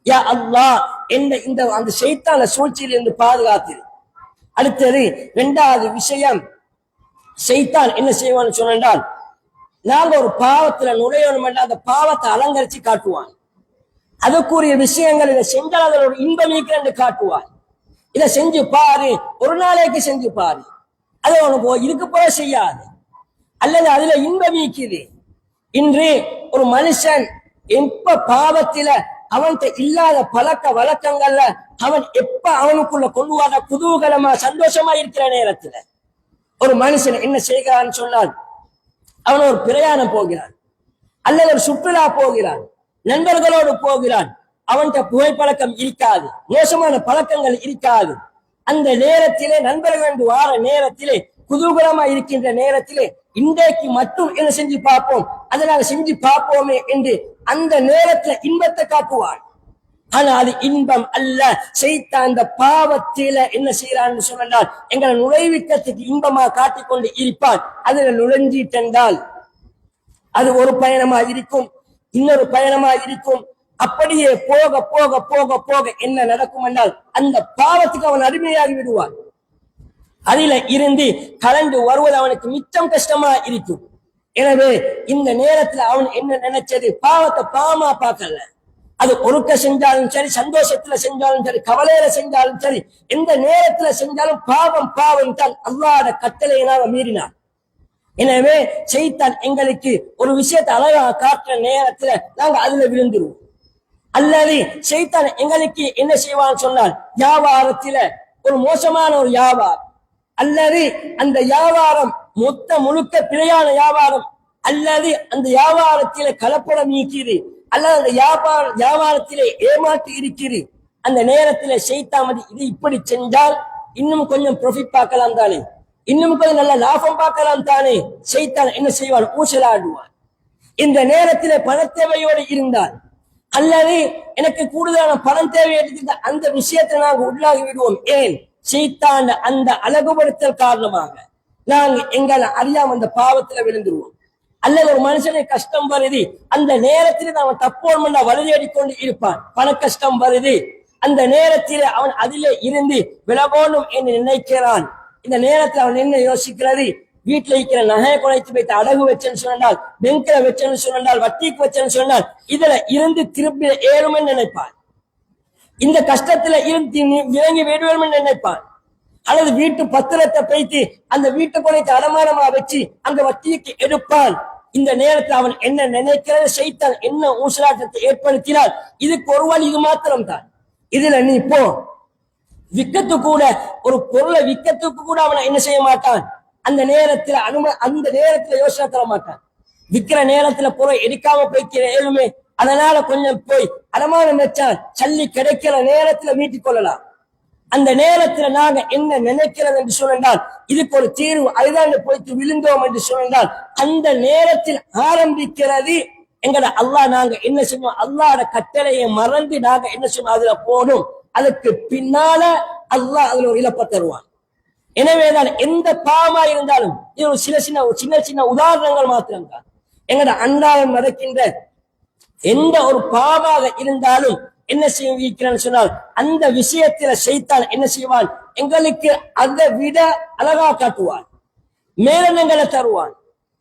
யா அல்லாஹ் இந்த அந்த ஷைத்தான சூழ்ச்சியிலிருந்து பாதுகாத்து. அடுத்தது இரண்டாவது விஷயம், ஷைத்தான் என்ன செய்வான்னு சொன்னால், நாங்க ஒரு பாவத்துல நுழையணும் என்ற அந்த பாவத்தை அலங்கரிச்சு காட்டுவான். அதுக்குரிய விஷயங்கள் இதை செஞ்சால் அதில் ஒரு இன்பம் என்று காட்டுவான். இதை செஞ்சு பாரு, ஒரு நாளைக்கு செஞ்சு பாரு, அதை உனக்கு இதுக்கு போல செய்யாது, அல்லது அதுல இன்பம் இருக்குது. இன்று ஒரு மனுஷன் எப்ப பாவத்தில அவன்கிட்ட இல்லாத பழக்க வழக்கங்கள்ல அவன் எப்ப அவனுக்குள்ள கொண்டு வர குதூகலமா சந்தோஷமா இருக்கிற நேரத்துல ஒரு மனுஷன் என்ன செய்கிறான்னு சொன்னால், அவன் ஒரு பிரயாணம் போகிறான், அல்லது ஒரு சுற்றுலா போகிறான், நண்பர்களோடு போகிறான். அவன்கிட்ட புகைப்பழக்கம் இருக்காது, மோசமான பழக்கங்கள் இருக்காது. அந்த நேரத்திலே நண்பர்கள் வார நேரத்திலே குதூகலமா இருக்கின்ற நேரத்திலே இன்றைக்கு மட்டும் என்ன செஞ்சு பார்ப்போம், அதனால செஞ்சு பார்ப்போமே என்று அந்த நேரத்துல இன்பத்தை காட்டுவான். ஆனா அது இன்பம் அல்ல. ஷைத்தான் அந்த பாவத்தில என்ன செய்யறான்னு சொன்னால் எங்களை நுழைவிக்கத்துக்கு இன்பமா காட்டிக்கொண்டு இருப்பான். அதுல நுழைஞ்சிட்டென்றால் அது ஒரு பயணமா இருக்கும், இன்னொரு பயணமா இருக்கும். அப்படியே போக போக போக போக என்ன நடக்கும் என்றால் அந்த பாவத்துக்கு அவன் அடிமையாகி விடுவான். அதில இருந்து கலந்து வருவது அவனுக்கு மிச்சம் கஷ்டமா இருக்கும். எனவே இந்த நேரத்துல அவன் என்ன நினைச்சது, பாவத்தை பாவமா பார்க்கல. அது ஒருக்க செஞ்சாலும் சரி, சந்தோஷத்துல செஞ்சாலும் சரி, கவலையில செஞ்சாலும் சரி, எந்த நேரத்துல செஞ்சாலும் பாவம் பாவம் தான். அல்லாஹ்வுடைய கட்டளையை நாம மீறினார். எனவே ஷைத்தான் எங்களுக்கு ஒரு விஷயத்தை அழகா காட்டுற நேரத்துல நாங்க அதுல விழுந்துருவோம். அல்லது ஷைத்தான் எங்களுக்கு என்ன செய்வான்னு சொன்னால், வியாபாரத்தில ஒரு மோசமான ஒரு வியாபாரம், அல்லது அந்த வியாபாரம் மொத்த முழுக்க பிழையான வியாபாரம், அல்லது அந்த வியாபாரத்தில கலப்படம் நீக்கிறது, அல்லது அந்த வியாபாரத்திலே ஏமாற்றி இருக்கிறது. அந்த நேரத்தில ஷைத்தான் இது இப்படி செஞ்சால் இன்னும் கொஞ்சம் ப்ராஃபிட் பார்க்கலாம் தானே, இன்னும் கொஞ்சம் நல்ல லாபம் பார்க்கலாம் தானே, ஷைத்தான் என்ன செய்வான், ஊசலாடுவான். இந்த நேரத்திலே பண தேவையோடு இருந்தால், அல்லது எனக்கு கூடுதலான பணம் தேவை எடுத்து அந்த விஷயத்தை நாங்கள் உள்ளாகி விடுவோம். ஏன், ஷைத்தான் அந்த அழகுபடுத்தல் காரணமாக நாங்க எங்களை அறியாம அந்த பாவத்துல விழுந்துருவோம். அல்லது ஒரு மனுஷனை கஷ்டம் வருது, அந்த நேரத்தில் அவன் தப்போம் வலுதேடி கொண்டு இருப்பான். பண கஷ்டம் வருது, அந்த நேரத்தில் அவன் அதிலே இருந்து விலகோணும் என்று நினைக்கிறான். இந்த நேரத்தில் அவன் என்ன யோசிக்கிறது, வீட்டுல இருக்கிற நகையை குறைத்து வைத்து அடகு வச்சேன்னு சொன்னால், பெங்க்ல வச்சேன்னு சொன்னால், வட்டிக்கு வச்சேன்னு சொன்னால், இதுல இருந்து திருப்பி ஏறுமென்னு நினைப்பான். இந்த கஷ்டத்துல இருந்து விளங்கி விடுவேன் நினைப்பான். அல்லது வீட்டு பத்திரத்தை வைத்து அந்த வீட்டை குறைத்து அடமானமா வச்சு அந்த வட்டிக்கு எடுப்பான். இந்த நேரத்தில் அவன் என்ன நினைக்கிறது, ஷைத்தான் என்ன ஊசலாட்டத்தை ஏற்படுத்தினால், இதுக்கு ஒரு வழி இது மாத்திரம் தான். இதுல நீ இப்போ விக்கத்து கூட, ஒரு பொருளை விக்கத்துக்கு கூட அவனை என்ன செய்ய மாட்டான், அந்த நேரத்துல அந்த நேரத்துல யோசனை தர மாட்டான். விக்கிற நேரத்துல பொருளை எடுக்காம போய்க்கிற ஏழுமே, அதனால கொஞ்சம் போய் அடமானம் வச்சான், சல்லி கிடைக்கிற நேரத்துல மீட்டிக் கொள்ளலாம். அந்த நேரத்துல நாங்க என்ன நினைக்கிறது என்று சொன்னால், இதுக்கு ஒரு தீர்வு அதுதான் போய்த்து விழுந்தோம் என்று சொன்னால், அந்த நேரத்தில் ஆரம்பிக்கிறது எங்கட அல்லாஹ். நாங்க என்ன செய்வோம், அல்லாஹ்வோட கட்டளையை மறந்து நாங்க என்ன செய்வோம், அதுல போடும். அதுக்கு பின்னால அல்லாஹ் அதுல ஒரு இழப்பை தருவான். எனவேதான் எந்த பாவமா இருந்தாலும் இது ஒரு சின்ன சின்ன உதாரணங்கள் மாத்திரம்தான். எங்கட அன்றாடம் நடக்கின்ற எந்த ஒரு பாவமாக இருந்தாலும் என்ன செய்கிறான்னு சொன்னால் அந்த விஷயத்துல ஷைத்தான் என்ன செய்வான், எங்களுக்கு அதை விட அழகா காட்டுவான், மேலனங்களை தருவான்.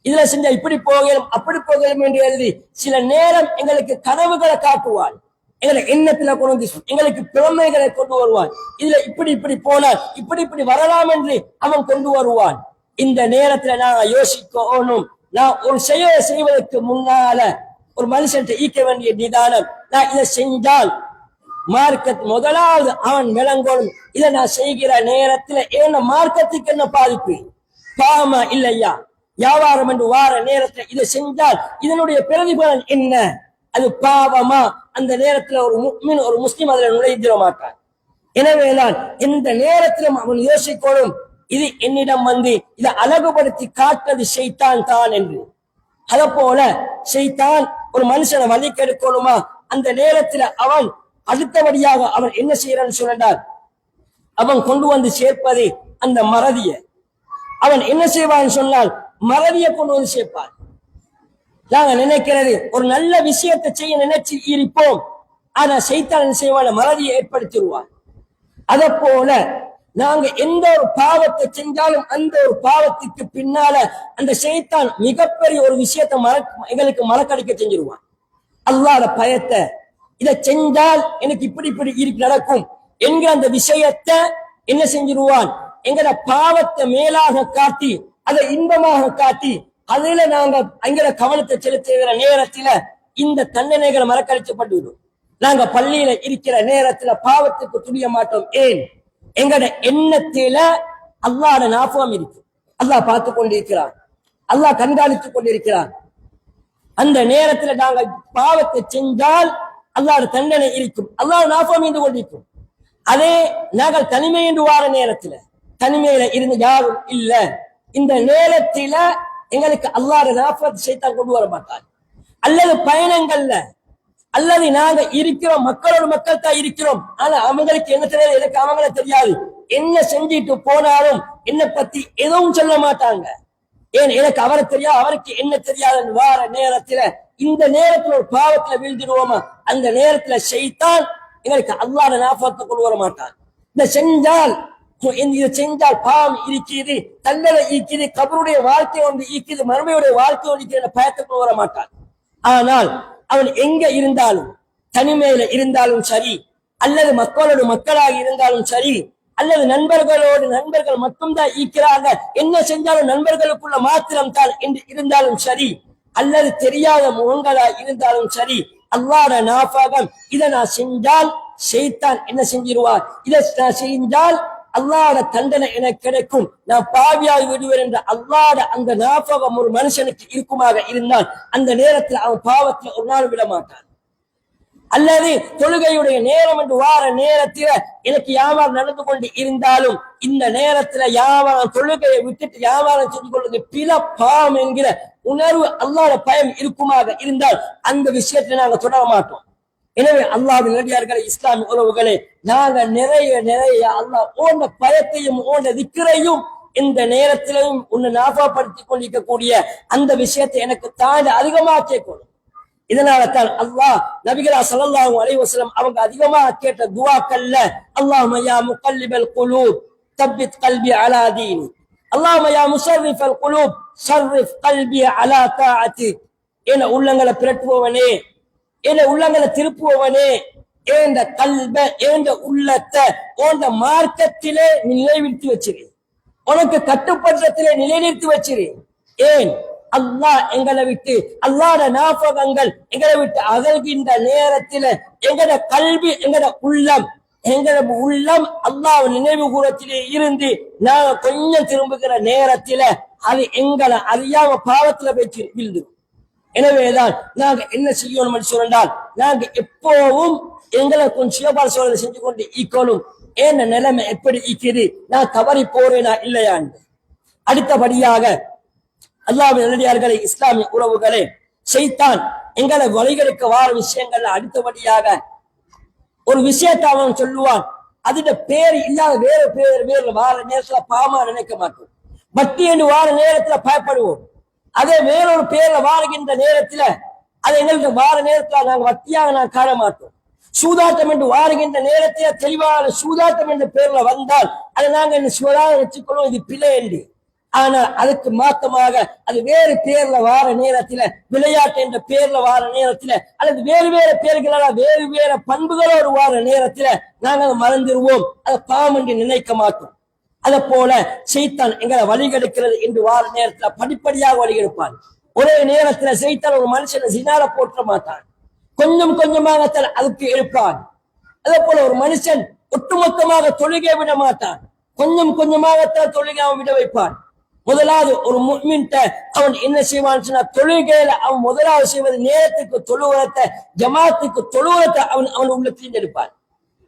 இதுல செஞ்சா இப்படி போகலும் அப்படி போகலும் என்று எழுதி சில நேரம் எங்களுக்கு கனவுகளை காட்டுவான், எங்களை எண்ணத்துல கொண்டு வந்து எங்களுக்கு பிரமைகளை கொண்டு வருவான். இதுல இப்படி இப்படி போனால் இப்படி இப்படி வரலாம் என்று அவன் கொண்டு வருவான். இந்த நேரத்துல நாங்க யோசிக்கணும், நான் ஒரு செயலை செய்வதற்கு முன்னால ஒரு மனுஷன் ஈக்க வேண்டிய நிதானம், நான் இதை செஞ்சால் மார்க்கத் முதலாவது அவன் விளங்கணும், இதை நான் செய்கிற நேரத்துல என்ன மார்க்கத்துக்கு என்ன பாதிப்பு, பாவமா இல்லையா, வியாபாரம் என்று வார நேரத்துல இதை செஞ்சால் இதனுடைய பிரதிபலன் என்ன, அது பாவமா, அந்த நேரத்துல ஒரு முஸ்லிம் அதுல நுழைந்திட மாட்டான். எனவேதான் இந்த நேரத்திலும் அவன் யோசிக்கணும், இது என்னிடம் வந்து இதை அழகுபடுத்தி காட்டுறது ஷைத்தான் தான் என்று. அத போல ஷைத்தான் ஒரு மனுஷனை வழி கெடுக்கணுமா, அந்த நேரத்துல அவன் அடுத்தபடியாக அவன் என்ன செய்யறான்னு சொன்னார், அவன் கொண்டு வந்து சேர்ப்பது அந்த மறதிய. அவன் என்ன செய்வான்னு சொன்னால் மறதியை கொண்டு வந்து சேர்ப்பான். நாங்க நினைக்கிறது ஒரு நல்ல விஷயத்தை செய்ய நினைச்சு இருப்போம், ஆனா ஷைத்தான் என்ன செய்வான், மறதியை ஏற்படுத்திடுவான். அத போல நாங்க எந்த ஒரு பாவத்தை செஞ்சாலும் அந்த ஒரு பாவத்துக்கு பின்னால அந்த ஷைத்தான் மிகப்பெரிய ஒரு விஷயத்தை எங்களுக்கு மறக்கடிக்க செஞ்சிருவான். அல்லாஹ்வுடைய பயத்தை, இதை செஞ்சால் எனக்கு இப்படி இப்படி நடக்கும் என்கிற அந்த விஷயத்தை என்ன செஞ்சிருவான், எங்கட பாவத்தை மேலாக காட்டி அதை இன்பமாக காட்டி அதுல நாங்க எங்கட கவனத்தை செலுத்துகிற நேரத்துல இந்த தண்டனைகளை மறக்கடிக்கப்பட்டு விடும். நாங்க பள்ளியில இருக்கிற நேரத்துல பாவத்துக்கு துணிய மாட்டோம். ஏன், எங்கட எண்ணத்தில அல்லாஹ்வுடைய ஞாபகம் இருக்கு, அல்லாஹ் பார்த்து கொண்டிருக்கிறான், அல்லாஹ் கண்காணித்துக் கொண்டிருக்கிறான். அந்த நேரத்துல நாங்க பாவத்தை செஞ்சால் அல்லாஹ்வுடைய தண்டனை இருக்கும், அல்லாஹ் ஞாபகம் இருந்து கொண்டிருக்கும். அதே நாங்கள் தனிமை என்று வார நேரத்துல தனிமையில இருந்து யாரும் இல்ல, இந்த நேரத்தில எங்களுக்கு அல்லாஹ்வுடைய ஞாபகத்தை ஷைத்தான் கொண்டு வர மாட்டார். அல்லது பயணங்கள்ல, அல்லது நாங்க இருக்கிறோம் மக்களோட மக்கள் தான் இருக்கிறோம், ஆனா அவங்களுக்கு என்ன தெரியாது, எனக்கு அவங்கள தெரியாது, என்ன செஞ்சிட்டு போனாலும் என்ன பத்தி எதுவும் சொல்ல மாட்டாங்க. ஏன், எனக்கு அவரை தெரியாது அவருக்கு என்ன தெரியாதுன்னு வார நேரத்துல இந்த நேரத்துல ஒரு பாவத்துல வீழ்ந்துடுவோமா, அந்த நேரத்துல ஷைத்தான் எங்களுக்கு அல்லாஹ்வுடைய ஞாபகத்தை கொண்டு வர மாட்டான். இதை செஞ்சால் பாவம் இருக்குது, தண்டனை இருக்குது, கபருடைய வாழ்க்கை ஒன்று இருக்குது, மறுமையுடைய வாழ்க்கை ஒன்று இருக்குது பயத்தை கொண்டு வர மாட்டான். ஆனால் அவன் எங்க இருந்தாலும், தனிமையில இருந்தாலும் சரி, அல்லது மக்களோடு மக்களாக இருந்தாலும் சரி, அல்லது நண்பர்களோடு நண்பர்கள் மட்டும்தான் ஈக்கிறாங்க, என்ன செஞ்சாலும் நண்பர்களுக்குள்ள மாத்திரம் தான் என்று இருந்தாலும் சரி, அல்லது தெரியாத முகங்களா இருந்தாலும் சரி, அல்லாஹ்வுடைய ஞாபகம், இதை நான் செஞ்சால் ஷைத்தான் என்ன செஞ்சிருவார், இதை நான் செஞ்சால் அல்லாஹ்வுடைய தண்டனை எனக்கு கிடைக்கும், நான் பாவியாகி விடுவேன் என்ற அல்லாஹ்வுடைய அந்த ஞாபகம் ஒரு மனுஷனுக்கு இருக்குமாக இருந்தால் அந்த நேரத்தில் அவன் பாவத்தில் ஒரு நாள் விட மாட்டான். அல்லது தொழுகையுடைய நேரம் என்று வார நேரத்துல எனக்கு வியாபாரம் நடந்து கொண்டு இருந்தாலும் இந்த நேரத்துல வியாபாரம் தொழுகையை விட்டுட்டு வியாபாரம் செஞ்சு கொள்வது பிற பாவம் என்கிற உணர்வு அல்லாஹ்வுடைய பயம் இருக்குமாக இருந்தால் அந்த விஷயத்தை நாங்க தொடர மாட்டோம். எனவே அல்லாஹ்வின் நல்லடியார்களே, இஸ்லாமிய உறவுகளே, நாங்க நிறைய அல்லாஹ் ஓண்ட பயத்தையும் ஓண்ட திக்ரையும் இந்த நேரத்திலையும் உன்னை ஞாபகப்படுத்திக் கொண்டிருக்கக்கூடிய அந்த விஷயத்தை எனக்கு தாண்டி அதிகமா கேட்கணும். இதனால தான் அல்லாஹ் நபிகளா ஸல்லல்லாஹு அலைஹி வஸல்லம் அவங்க அதிகமா கேட்ட துஆக்கள்ல அல்லாஹும்ம யா முகல்லிபல் குலூப் தப்பித் கல்பி அலா தீனி, அல்லாஹும்ம யா முஸர்ரிஃபல் குலூப் ஸர்ரிஃப் கல்பி அலா தாஅதி, என உள்ளங்களை பிரட்டுபவனே, என உள்ளங்களை திருப்புவவனே, ஏந்த கல்ப ஏந்த உள்ளத்தை ஓந்த மார்க்கத்திலே நிலைநிறுத்தி வச்சிரு, உனக்கு கட்டுப்பட்டத்திலே நிலைநிறுத்தி வச்சிரு. ஏன், அல்லாஹ் எங்களை விட்டு அல்லாஹ்வுடைய ஞாபகங்கள் எங்களை விட்டு அகல்கின்ற நேரத்தில எங்கட கல்வி எங்கட உள்ளம் அல்லாஹ் நினைவு கூறத்திலே இருந்து நாங்க கொஞ்சம் திரும்புகிற நேரத்தில அது எங்களை அறியாம பாவத்துல வச்சு விழுந்து. எனவேதான் நாங்க என்ன செய்யணும் சொன்னால், நாங்க எப்பவும் எங்களை கொஞ்சம் சிவபால் சோதனை செஞ்சு கொண்டு ஈக்கணும், ஏன் நிலைமை எப்படி ஈக்குது, நான் தவறி போறேனா இல்லையான்னு. அடுத்தபடியாக அல்லாஹ்வின் நல்லடியார்களே, இஸ்லாமிய உறவுகளே, ஷைத்தான் எங்களை வழிகளுக்கு வார விஷயங்கள்ல அடுத்தபடியாக ஒரு விஷயத்தை அவன் சொல்லுவான், அதுட பேர் இல்லாத வேறு பேர்ல வார நேரத்துல பாவமா நினைக்க மாட்டோம், பக்தி என்று வார நேரத்துல பயப்படுவோம். அதே வேறொரு பேர்ல வாருகின்ற நேரத்துல அது எங்களுக்கு வார நேரத்துல நாங்க வட்டியாக நான் காண மாட்டோம். சூதாட்டம் என்று வாருகின்ற நேரத்தில் தெளிவான சூதாட்டம் என்ற பெயர்ல வந்தால் அதை நாங்க என்ன சூதாக வச்சுக்கொள்ளும், இது பிழை என்று. ஆனால் அதுக்கு மாற்றமாக அது வேறு பேர்ல வார நேரத்துல, விளையாட்டு என்ற பேர்ல வார நேரத்துல, அல்லது வேறு வேறு பேர்களால் வேறு வேறு பண்புகளோடு வார நேரத்துல நாங்கள் அதை மறந்துடுவோம், அதை பாவம் என்று நினைக்க மாட்டோம். அதை போல சைத்தான் எங்களை வழிகெடுக்கிறது என்று வார நேரத்துல படிப்படியாக வழிகெடுப்பான். ஒரே நேரத்துல சைத்தான் ஒரு மனுஷனை சினால போற்ற மாட்டான், கொஞ்சம் கொஞ்சமாகத்தான் அதுக்கு இருப்பான். அதே போல ஒரு மனுஷன் ஒட்டுமொத்தமாக தொழுகை விட மாட்டான், கொஞ்சம் கொஞ்சமாகத்தான் தொழுகை அவன் விட வைப்பான். முதலாவது ஒரு முஃமின்ட்ட அவன் என்ன செய்வான் சொன்னா, தொழுகையில அவன் முதலாவது செய்வது நேரத்துக்கு தொழுவத்தை, ஜமாத்துக்கு தொழுவத்தை அவன் உள்ள தீர்ந்தெடுப்பான்.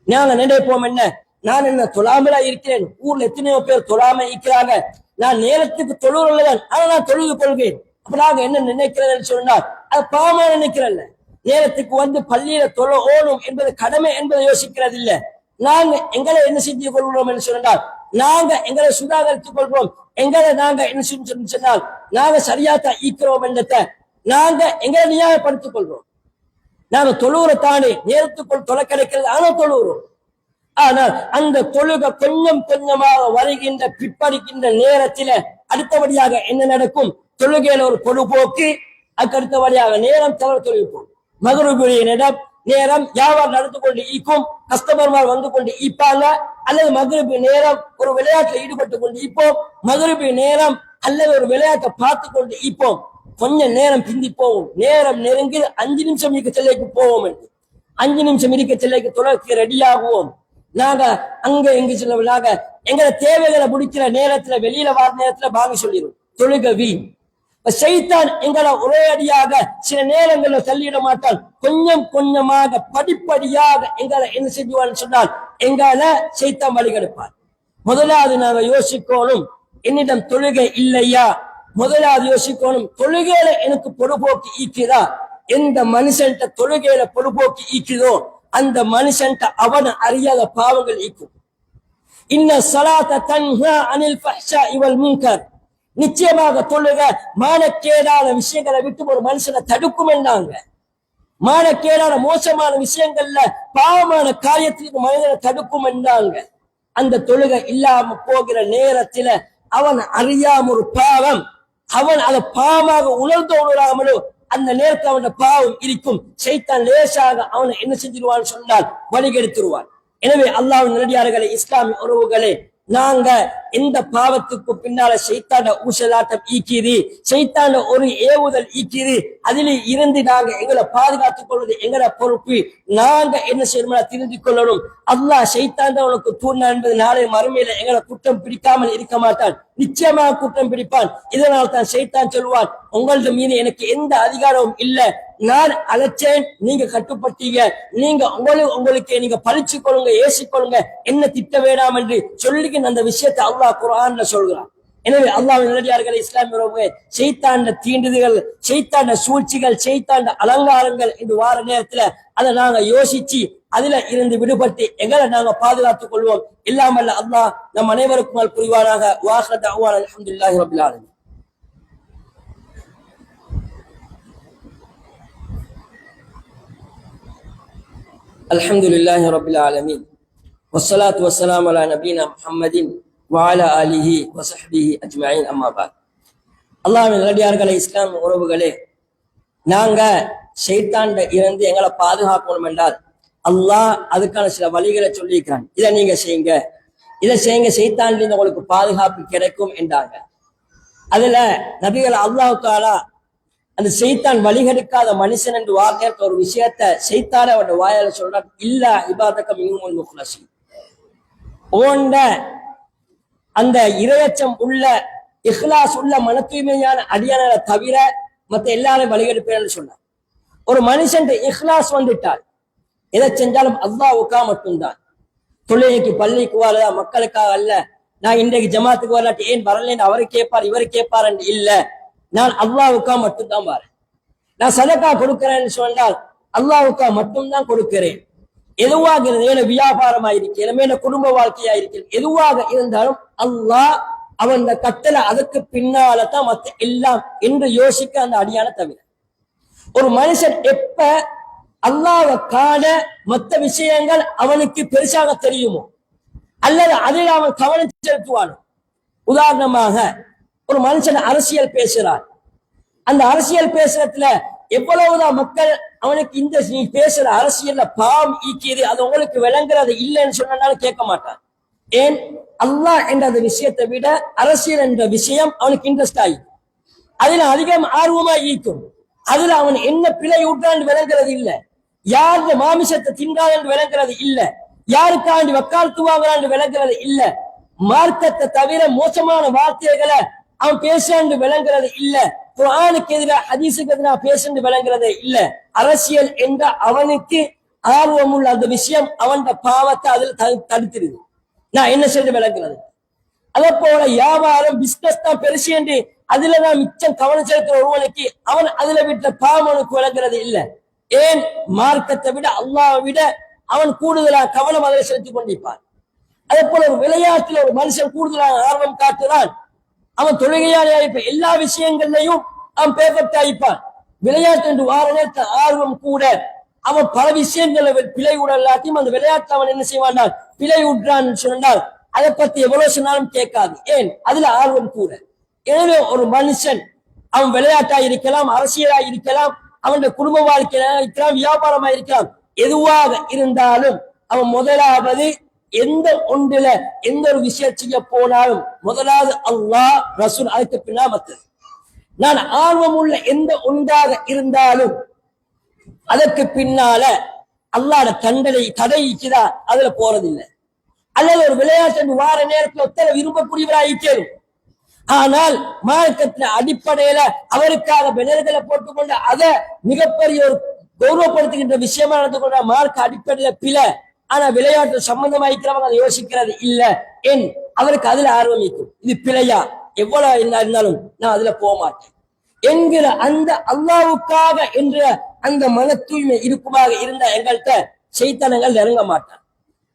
நாங்க நினைப்போம் என்ன, நான் என்ன தொழாமலா இருக்கிறேன், ஊர்ல எத்தனையோ பேர் தொழாம இருக்கிறாங்க, நான் நேரத்துக்கு தொழுவதான், ஆனா நான் தொழுது கொள்கிறேன். அப்ப நாங்க என்ன நினைக்கிறேன்னு சொன்னால் அது பாவமா நினைக்கிறல்ல. நேரத்துக்கு வந்து பள்ளியில தொழ ஓடும் என்பது கடமை என்பதை யோசிக்கிறது இல்ல. நாங்க எங்களை என்ன செஞ்சு கொள்கிறோம் என்று சொன்னால், நாங்க எங்களை சுதாகரித்துக் கொள்கிறோம், எங்களை நாங்க என்ன செஞ்சு சொன்னால் நாங்க சரியாத்தான் ஈக்கிறோம் என்றத நாங்க எங்களை நியாயப்படுத்திக் கொள்றோம். நாங்க தொழுகிற தானே நேரத்துக்குள் தொலை கிடைக்கிறது, ஆனா தொழுகிறோம். ஆனால் அந்த தொழுகை கொஞ்சம் கொஞ்சமாக வருகின்ற பிற்படிக்கின்ற நேரத்தில அடுத்தபடியாக என்ன நடக்கும், தொழுகையில ஒரு பொழுதுபோக்கு, அதுக்கு அடுத்தபடியாக நேரம் தவறு தொழில்போம். மகரூபுடைய நேரம் வியாபாரம் நடந்து கொண்டு ஈக்கும், கஸ்டமர்மார் வந்து கொண்டு ஈப்பாங்க, அல்லது மகரூபு நேரம் ஒரு விளையாட்டுல ஈடுபட்டு கொண்டு ஈப்போம், மகரூபு நேரம் அல்லது ஒரு விளையாட்டை பார்த்து கொண்டு ஈப்போம். கொஞ்சம் நேரம் பிந்தி போவோம், நேரம் நெருங்கி 5 நிமிஷம் இருக்க செல்லைக்கு போவோம் என்று 5 நிமிஷம் இருக்க செல்லைக்கு தொலைக்கு ரெடி ஆகுவோம். நாங்க அங்க எங்க செல்லவனாக எங்களை தேவைகளை முடிக்கிற நேரத்துல வெளியில வர நேரத்துல வாங்கி சொல்லிடும் தொழுகை வீண். சைத்தான் எங்களை ஒரே அடியாக சில நேரங்கள்ல தள்ளிட மாட்டான், கொஞ்சம் கொஞ்சமாக படிப்படியாக எங்களை என்ன செஞ்சுவான்னு சொன்னால் எங்களை சைத்தான் வழிகெடுப்பான். முதலாவது நாங்க யோசிக்கணும், என்னிடம் தொழுகை இல்லையா, முதலாவது யோசிக்கணும் தொழுகையில எனக்கு பொழுதுபோக்கு ஈக்குதா. எந்த மனுஷன்ட்ட தொழுகையில பொழுதுபோக்கு ஈக்குதோ அந்த மனுஷன்ட்ட அவன் அறியாத பாவங்கள் ஈக்கும். இன்ன ஸலாத்த தன்ஹா அனில் ஃபஹ்ஷாஇ வல் முன்கர், நிச்சயமாக தொழுக மானக்கேடான விஷயங்களை விட்டு ஒரு மனுஷனை தடுக்கும் என்றாங்க. மானக்கேடான மோசமான விஷயங்கள்ல பாவமான காரியத்திற்கு மனிதனை தடுக்கும் என்றாங்க. அந்த தொழுகை இல்லாம போகிற நேரத்துல அவன் அறியாம ஒரு பாவம், அவன் அதை பாவமாக உணராமலோ அந்த நேரத்தில் அவனோட பாவம் இருக்கும். சைத்தான் லேசாக அவனை என்ன செஞ்சிருவான்னு சொன்னால் வழிகெடுத்துருவான். எனவே அல்லாஹ்வின் நல்லடியார்களே, இஸ்லாமிய உறவுகளே, நாங்க எந்த பாவத்துக்கு பின்னால சைத்தான ஊசலாட்டம் ஈக்கிது, சைத்தான ஒரு ஏவுதல் ஈக்கிது, அதில் இருந்து நாங்க எங்களை பாதுகாத்துக் கொள்வது எங்களை பொறுப்பு. நாங்க என்ன செய்யணும், திருந்திக் கொள்ளணும். அல்லாஹ் சைத்தான் தான் உனக்கு தூண்டா என்பது நாளை மறுமையில எங்களை குற்றம் பிடிக்காமல் இருக்க மாட்டான், நிச்சயமாக குற்றம் பிடிப்பான். இதனால் தான் சைத்தான் சொல்வான், உங்களது மீது எனக்கு எந்த அதிகாரமும் இல்ல, நான் அழைச்சேன், நீங்க கட்டுப்பட்டீங்க, நீங்க உங்களுக்கு நீங்க பறிச்சு கொள்ளுங்க, ஏசிக்கொள்ளுங்க, என்ன திட்ட வேண்டாம் என்று சொல்லி அந்த விஷயத்தை அல்லாஹ் குர்ஆன்ல சொல்கிறான். எனவே அல்லாஹ்வின் நல்லடியார்களே, இஸ்லாமிய உறவுகளே, சைத்தான தீண்டுதல்கள், சைத்தான சூழ்ச்சிகள், சைத்தான அலங்காரங்கள் என்று வார நேரத்துல அதை நாங்க யோசிச்சு அதுல இருந்து விடுபட்டு எங்களை நாங்க பாதுகாத்துக் கொள்வோம். இல்லாமல் அல்லாஹ் நம் அனைவருக்கும் புரிவானாக. வாஹிரு தஅவானா அல்ஹம்துலில்லாஹி ரப்பில் ஆலமீன். அல்ஹம்துலில்லாஹி ரப்பில் ஆலமீன். வஸ்ஸலாத்து வஸ்ஸலாமு அலா நபியினா முஹம்மதின் வஅலா ஆலிஹி வஸஹ்பிஹி அஜ்மஈன். அம்மா பஅத். அல்லாஹ்வின் நல்லடியார்களே, இஸ்லாம் உறவுகளே, நாங்க ஷைத்தான்ட இருந்து எங்களை பாதுகாக்கணும் என்றால் அல்லாஹ் அதுக்கான சில வழிகளை சொல்லியிருக்கிறான். இதை நீங்க செய்யுங்க, இதை செய்யுங்க, ஷைத்தான்ல இருந்து உங்களுக்கு பாதுகாப்பு கிடைக்கும் என்றாங்க. அதுல நபிகள் அல்லாஹ் தஆலா அந்த சைத்தான் வழிகெடுக்காத மனுஷன் என்று வார்த்தை ஒரு விஷயத்த சைத்தான அவனோட வாயால சொல்றான், இல்லா இபாதக மின்ஹுல் முக்லஸீன், ஓண்ட அந்த இரையச்சம் உள்ள இஹ்லாஸ் உள்ள மன தூய்மையான அடியானரை தவிர மற்ற எல்லாரும் வழிகெடுப்பேன்னு சொன்னார். ஒரு மனுஷன் இஹ்லாஸ் வந்துட்டால் எதை செஞ்சாலும் அல்லாஹ்வுக்கா மட்டும்தான். தொழுகைக்கு பள்ளிக்கு வரதா மக்களுக்காக அல்ல, நான் இன்றைக்கு ஜமாத்துக்கு வரலாட்டி ஏன் வரலன்னு அவரு கேட்பார் இவரு கேட்பார் என்று இல்ல, நான் அல்லாஹ்வுக்கா மட்டும்தான் வரேன். நான் சதக்கா கொடுக்கிறேன்னு சொன்னால் அல்லாஹ்வுக்கா மட்டும்தான் கொடுக்கிறேன். எதுவாக இருந்தாலும் வியாபாரமா இருக்கிறேன், என்ன குடும்ப வாழ்க்கையா இருக்கிறேன், எதுவாக இருந்தாலும் அல்லாஹ் அவன் கட்டளை அதுக்கு பின்னால்தான் மற்ற எல்லாம் என்று யோசிக்க அந்த அடியான தவிர. ஒரு மனுஷன் எப்ப அல்லாஹ்வை காண மற்ற விஷயங்கள் அவனுக்கு பெருசாக தெரியுமோ அல்லது அதில் அவன் கவனம் செலுத்துவானோ. உதாரணமாக ஒரு மனுஷன் அரசியல் பேசுறான். அந்த அரசியல் பேசுறதுல எவ்வளவுதான் மக்கள் அவனுக்கு இந்த நீ பேசுற அரசியல்ல பாவம் ஈக்கியது அது உங்களுக்கு விளங்குறது இல்லைன்னு சொன்னாலும் கேட்க மாட்டான். ஏன்? அல்லாஹ் என்ற அந்த விஷயத்தை விட அரசியல் என்ற விஷயம் அவனுக்கு இன்ட்ரெஸ்ட் ஆகி அதுல அதிகம் ஆர்வமா ஈக்கும். அதுல அவன் என்ன பிழை விட்டான்னு விளங்குறது இல்ல, யாரு மாமிசத்தை தின்றான் விளங்குறது இல்ல, யாருக்காண்டி வக்காலத்து வாங்குறான்னு விளங்குறது இல்ல, மார்க்கத்தை தவிர மோசமான வார்த்தைகளை அவன் பேசுறான்னு விளங்குறது இல்ல, குர்ஆனுக்கு எதிராக ஹதீஸுக்கு எதிராக பேசுன்னு விளங்குறதே இல்ல. அரசியல் என்ற அவனுக்கு ஆர்வம் உள்ள அந்த விஷயம் அவன் பாவத்தை அதில் தடுத்துருது. நான் என்ன செய்து விளங்குறது? அதே போல வியாபாரம் பிசினஸ் தான் பெருசு என்று அதுலதான் மிச்சம் கவனம் செலுத்துற ஒருவனுக்கு அவன் அதுல விட்ட பாவம் அவனுக்கு விளங்குறது இல்ல. ஏன்? மார்க்கத்தை விட அல்லாஹ்வை விட அவன் கூடுதலாக கவனம் அதில் செலுத்திக் கொண்டிருப்பான். அதே போல ஒரு விளையாட்டுல ஒரு மனுஷன் கூடுதலாக ஆர்வம் காட்டுறான், அவன் தொழுகையாளியா இருப்பான், எல்லா விஷயங்கள்லையும் அவன் பெர்ஃபெக்ட் ஆயிப்பான். விளையாட்டு என்று வார நேரத்தில் ஆர்வம் கூட அவன் பல விஷயங்களை பிழை விட எல்லாத்தையும் அந்த விளையாட்டு அவன் என்ன செய்வான், பிழை விடுறான்னு சொன்னால் அதை பத்தி எவ்வளவு சொன்னாலும் கேட்காது. ஏன்? அதுல ஆர்வம் கூட. எனவே ஒரு மனுஷன் அவன் விளையாட்டா இருக்கலாம், அரசியலா இருக்கலாம், அவனுடைய குடும்ப வாழ்க்கையா இருக்கலாம், வியாபாரமா இருக்கலாம், எதுவாக இருந்தாலும் அவன் முதலாவது எந்த ஒன்றுல எந்த ஒரு விஷயம் செய்ய போனாலும் முதலாவது அல்லாஹ் ரசூல் அதுக்கு பின்னா மத்தது. நான் ஆர்வம் உள்ள எந்த ஒன்றாக இருந்தாலும் அதற்கு பின்னால அல்லாஹ்ட தடைக்குதா அதுல போறதில்லை. அல்லது ஒரு விளையாட்டு வார நேரத்தில் ஒத்தர விரும்பக்கூடியவராயிக்கேரும், ஆனால் மார்க்கத்தின் அடிப்படையில அவருக்காக பெனர்களை போட்டுக்கொண்டு அதை மிகப்பெரிய ஒரு கௌரவப்படுத்துகின்ற விஷயமா நடந்து கொண்ட மார்க்க அடிப்படையில பிழை. ஆனா விளையாட்டு சம்பந்தமா இருக்கிறவங்க அதை யோசிக்கிறது இல்ல. ஏன்? அவருக்கு அதுல ஆர்வம் இருக்கும். இது பிழையா எவ்வளவு இருந்தாலும் நான் அதுல போக மாட்டேன் என்கிற அந்த அல்லாஹ்வுக்காக என்ற அந்த மன தூய்மை இருக்குமாக இருந்த எங்கள்கிட்ட சைத்தானங்கள் நெருங்க மாட்டான்.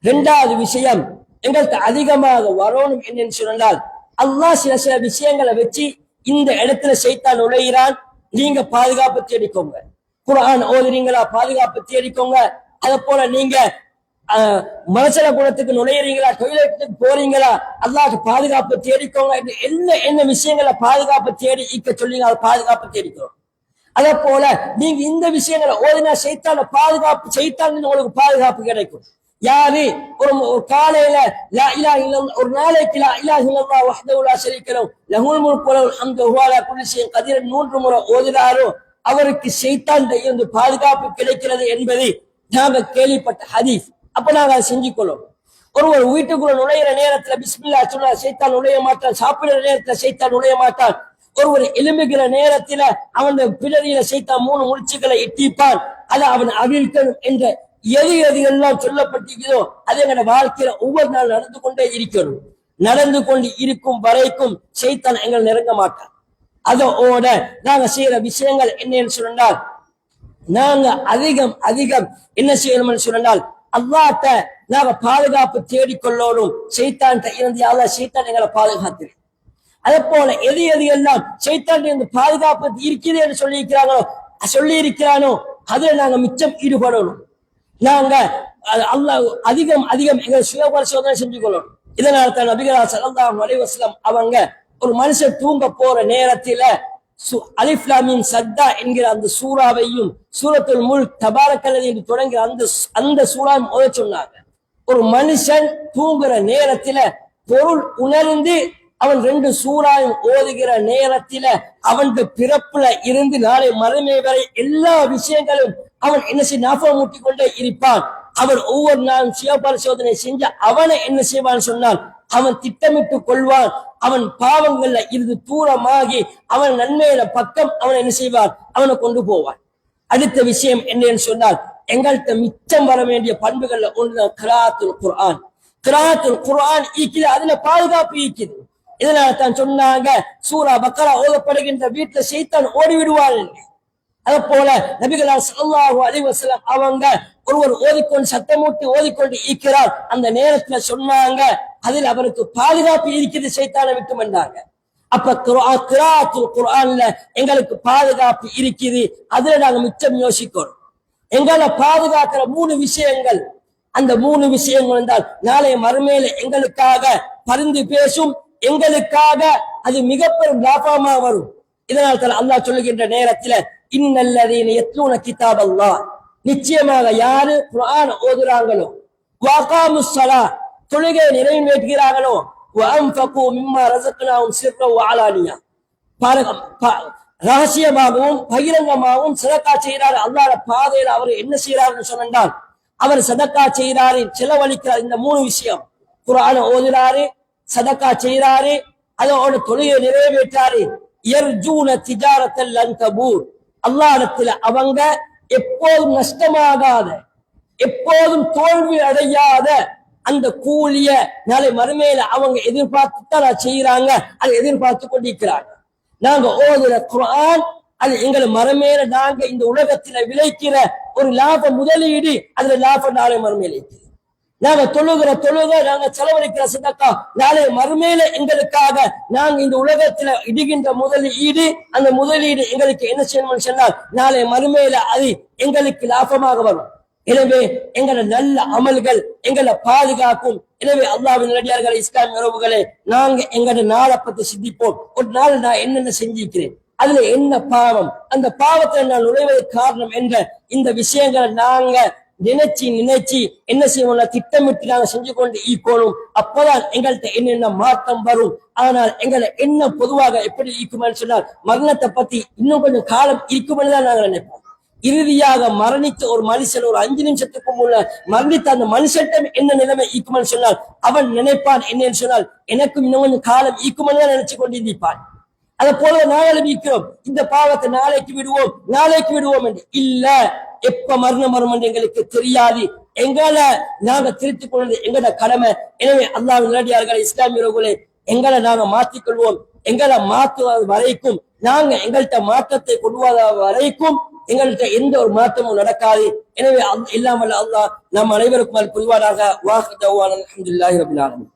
இரண்டாவது விஷயம் எங்கள்கிட்ட அதிகமாக வரணும் என்னன்னு சொன்னால் அல்லாஹ் சில விஷயங்களை வச்சு இந்த இடத்துல சைத்தான் நுழைகிறான், நீங்க பாதுகாப்பு தேடிக்கோங்க. குர்ஆன் ஓதுறீங்களா, பாதுகாப்பு தேடிக்கோங்க. அதை போல நீங்க மனசல குணத்துக்கு நுழையிறீங்களா, டொய்லெட்டுக்கு போறீங்களா, அல்லாஹ்க்கு பாதுகாப்பு தேடிக்கோங்க. என்ன விஷயங்களை பாதுகாப்பு தேடி இக்க சொல்லி பாதுகாப்பு தேடிக்கிறோம். அதே போல நீங்க இந்த விஷயங்களை ஓதினா சைத்தான பாதுகாப்பு, சைத்தான் உங்களுக்கு பாதுகாப்பு கிடைக்கும். யாரு ஒரு காலையில லா இலாஹ இல்லல்லாஹ், ஒரு நாளைக்கு லா இலாஹ இல்லல்லாஹ் வஹ்தஹு லா ஷரீக லஹு லஹுல் முல்கு வ லஹுல் ஹம்து வ ஹுவ அலா குல்லி ஷைஇன் கதீர் 3 முறை ஓதினாரோ அவருக்கு சைத்தான்கிட்ட இருந்து பாதுகாப்பு கிடைக்கிறது என்பது நாங்க கேள்விப்பட்ட ஹதீஸ். அப்ப நாங்க அதை செஞ்சு கொள்ளும். ஒருவர் வீட்டுக்குள்ள நுழையிற நேரத்துல பிஸ்மில்லா சொன்னா சைத்தான் நுழைய மாட்டான், சாப்பிடுற நேரத்துல சைத்தான் நுழைய மாட்டான். ஒருவர் எலும்புகிற நேரத்துல அவன் பிடரியில சைத்தான் 3 முடிச்சுக்களை இட்டிப்பான், அதை அவன் அவிழ்க்கணும் என்ற எது எல்லாம் சொல்லப்பட்டிருக்கிறதோ அது எங்களோட வாழ்க்கையில ஒவ்வொரு நாள் நடந்து கொண்டே இருக்கணும். நடந்து கொண்டு இருக்கும் வரைக்கும் சைத்தான் எங்களை நெருங்க மாட்டான். அதோட நாங்க செய்யற விஷயங்கள் என்னன்னு சொன்னால் நாங்க அதிகம் என்ன செய்யணும்னு சொன்னால் அல்லாஹ்ட்ட நாங்க பாதுகாப்பு தேடிக்கொள்ளணும். சைத்தான் இருந்து அல்லாஹ் சைத்தான் எங்களை பாதுகாத்து. அதே போல எது எல்லாம் சைத்தான் இருந்து பாதுகாப்பு இருக்குது என்று சொல்லி இருக்கிறானோ அதுல நாங்க மிச்சம் ஈடுபடணும். நாங்க அல்லாஹ் அதிகம் எங்களை சுய பரிசோதனை செஞ்சு கொள்ளணும். இதனால தான் நபிகள் ஸல்லல்லாஹு அலைஹி வஸல்லம் அவங்க ஒரு மனுஷன் தூங்க போற நேரத்துல அலிஃப் லாம் மீம் சத்தா என்கிற அந்த சூறாவையும் சூரத்துல் முல்க் தபாரக்கல்லதி என்று தொடங்கிற அந்த சூறாவையும் ஓத சொன்னாங்க. ஒரு மனுஷன் தூங்குற நேரத்துல பொருள் உணர்ந்து அவன் 2 சூறாவையும் ஓதுகிற நேரத்துல அவன் பிறப்புல இருந்து நாளை மறுமை வரை எல்லா விஷயங்களும் அவன் என்ன செய்ய ஞாபகம் ஊட்டிக் கொண்டே இருப்பான். அவன் ஒவ்வொரு நாளும் சுய பரிசோதனை செஞ்ச அவனை என்ன செய்வான் சொன்னால் அவன் திட்டமிட்டு கொள்வான். அவன் பாவங்கள்ல இருந்து தூரமாகி அவன் நன்மையில பக்கம் அவன் என்ன செய்வான், அவனை கொண்டு போவான். அடுத்த விஷயம் என்னன்னு சொன்னால் எங்கள்கிட்ட மிச்சம் வர வேண்டிய பண்புகள்ல ஒன்று கிராத்துல் குர்ஆன். கிராத்துல் குர்ஆன் ஈக்குது, அதுல பாதுகாப்பு ஈக்குது. இதனால தான் சொன்னாங்க சூரா பக்கரா ஓதப்படுகின்ற வீட்டுல சைத்தான் ஓடி விடுவாள். அதே போல நபிகள் ஸல்லல்லாஹு அலைஹி வஸல்லம் அவங்க ஒருவர் ஓதிக்கொண்டு சத்தமூட்டி ஓதிக்கொண்டு இருக்கிறார். அந்த நேரத்துல சொன்னாங்க அதில் அவருக்கு பாதுகாப்பு இருக்குது, சைத்தானை விட்டு வந்தாங்க. அப்ப கிராத்துல் குர்ஆன்ல எங்களுக்கு பாதுகாப்பு இருக்குது, அதுல நாங்க மிச்சம் யோசிக்கணும். எங்களை பாதுகாக்கிற 3 விஷயங்கள். அந்த 3 விஷயங்கள் என்றால் நாளை மறுமையில எங்களுக்காக பரிந்து பேசும், எங்களுக்காக அது மிக பெரும் லாபமா வரும். இதனால் தான் அல்லாஹ் சொல்லுகின்ற நேரத்தில் இன்னல்லதீன யத்லூன கிதாப் அல்லாஹ், நிச்சயமாக யாரு குர்ஆன் ஓதுறாங்களோ, வஅகாமுஸ் ஸலாத் தொழுகை நிறைவேற்றுகிறார்களோ, வஅன்ஃபகு மிம்மா ரஸக்னாஹும் சிர்ரன் வஅலானியா ரகசியமாகவும் பகிரங்கமாகவும் சதக்கா செய்கிறார். அல்லாஹ்வுடைய பாதையில் அவர் என்ன செய்கிறார்னு சொன்னால் அவர் சதக்கா செய்கிறாரு, செலவழிக்கிறார். இந்த 3 விஷயம், குர்ஆன் ஓதுறாரு, சதக்கா செய்கிறாரு, அதோட தொழுகை நிறைவேற்றாரு. யர்ஜூன திஜாரத்தல் லன் தபூர், அல்லாஹ்விடத்தில் அவங்க எப்போதும் நஷ்டமாகாத, எப்போதும் தோல்வி அடையாத அந்த கூலிய நாளை மறுமையில அவங்க எதிர்பார்த்துத்தான் செய்யறாங்க, அதை எதிர்பார்த்து கொண்டிருக்கிறாங்க. நாங்க ஓதுற குர்ஆன் அது எங்களை மறுமையில நாங்க இந்த உலகத்துல விளைக்கிற ஒரு லாப முதலீடு, அதுல லாபம் நாளை மறுமையில இருக்குது. நாங்க தொழுகிற தொழுகை, நாங்க செலவழிக்கிற சதக்கா நாளை மறுமையில எங்களுக்காக நாங்க இந்த உலகத்துல இடுகின்ற முதலீடு, அந்த முதலீடு எங்களுக்கு என்ன செய்யணும்னு சொன்னால் நாளை மறுமையில அது எங்களுக்கு லாபமாக வரும். எனவே எங்களை நல்ல அமல்கள் எங்களை பாதுகாக்கும். எனவே அல்லாஹ்வின் நல்லடியார்களே, இஸ்லாமிய உறவுகளே, நாங்க எங்களோட நாளை பத்தி சிந்திப்போம். ஒரு நாள் நான் என்னென்ன செஞ்சிருக்கிறேன், அதுல என்ன பாவம், அந்த பாவத்தை நான் நுழைவதற்கு காரணம் என்ற இந்த விஷயங்களை நாங்க நினைச்சு என்ன செய்வோம்னா திட்டமிட்டு நாங்க செஞ்சு கொண்டு ஈக்கணும். அப்பதான் எங்கள்கிட்ட என்னென்ன மாற்றம் வரும். ஆனால் எங்களை என்ன பொதுவாக எப்படி ஈக்குமென்னு சொன்னால் மரணத்தை பத்தி இன்னும் கொஞ்சம் காலம் இருக்குமென்னு தான் நாங்க நினைப்போம். இறுதியாக மரணித்த ஒரு மனுஷன் ஒரு 5 நிமிஷத்துக்கு முன்ன மரணித்த அந்த மனுஷன் என்ன நிலைமை ஈக்குமென்னு சொன்னால் அவன் நினைப்பான் என்னன்னு சொன்னால் எனக்கும் இன்னும் கொஞ்சம் காலம் ஈக்குமென்னு தான் நினைச்சு கொண்டிருப்பான். அதை போல நாங்களும் ஈக்கிறோம், இந்த பாவத்தை நாளைக்கு விடுவோம் என்று. இல்ல, எப்ப மரணம் வரும் என்று எங்களுக்கு தெரியாது. எங்களை நாங்க திருத்திக் கொள்வது எங்களோட கடமை. எனவே அல்லாஹ்வின் நல்லடியார்களே, இஸ்லாமிய உறவுகளே, எங்களை நாங்க மாற்றிக்கொள்வோம். எங்களை மாற்றுவது வரைக்கும், நாங்க எங்கள்கிட்ட மாற்றத்தை கொள்வத வரைக்கும் எங்கள்கிட்ட எந்த ஒரு மாற்றமும் நடக்காது. எனவே இல்லாமல் அல்லாஹ் நம் அனைவருக்கும் புரிவானாக. வாஹ் தஅவானா அல்ஹம்துலில்லாஹி ரப்பில் ஆலமீன்.